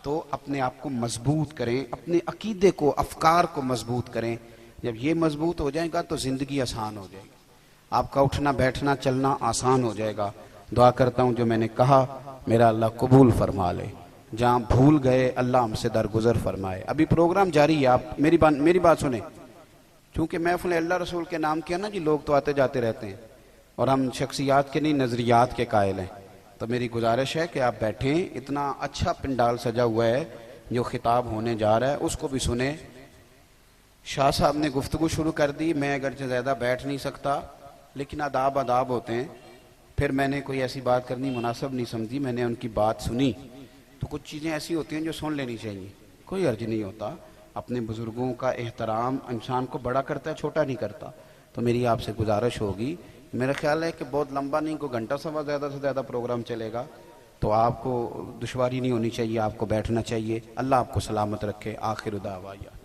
تو اپنے آپ کو مضبوط کریں، اپنے عقیدے کو، افکار کو مضبوط کریں۔ جب یہ مضبوط ہو جائے گا تو زندگی آسان ہو جائے گی، آپ کا اٹھنا بیٹھنا چلنا آسان ہو جائے گا۔ دعا کرتا ہوں جو میں نے کہا میرا اللہ قبول فرما لے، جہاں بھول گئے اللہ ہم سے درگزر فرمائے۔ ابھی پروگرام جاری ہے، آپ میری بات سنیں، چونکہ محفل اللہ رسول کے نام کیا نا جی، لوگ تو آتے جاتے رہتے ہیں اور ہم شخصیات کے نہیں نظریات کے قائل ہیں، تو میری گزارش ہے کہ آپ بیٹھیں، اتنا اچھا پنڈال سجا ہوا ہے، جو خطاب ہونے جا رہا ہے اس کو بھی سنیں۔ شاہ صاحب نے گفتگو شروع کر دی، میں اگرچہ زیادہ بیٹھ نہیں سکتا لیکن آداب ہوتے ہیں، پھر میں نے کوئی ایسی بات کرنی مناسب نہیں سمجھی، میں نے ان کی بات سنی، تو کچھ چیزیں ایسی ہوتی ہیں جو سن لینی چاہیے، کوئی حرج نہیں ہوتا۔ اپنے بزرگوں کا احترام انسان کو بڑا کرتا ہے، چھوٹا نہیں کرتا۔ تو میری آپ سے گزارش ہوگی، میرا خیال ہے کہ بہت لمبا نہیں، کوئی گھنٹہ سوا زیادہ سے زیادہ پروگرام چلے گا، تو آپ کو دشواری نہیں ہونی چاہیے، آپ کو بیٹھنا چاہیے۔ اللہ آپ کو سلامت رکھے۔ آخر دعوانا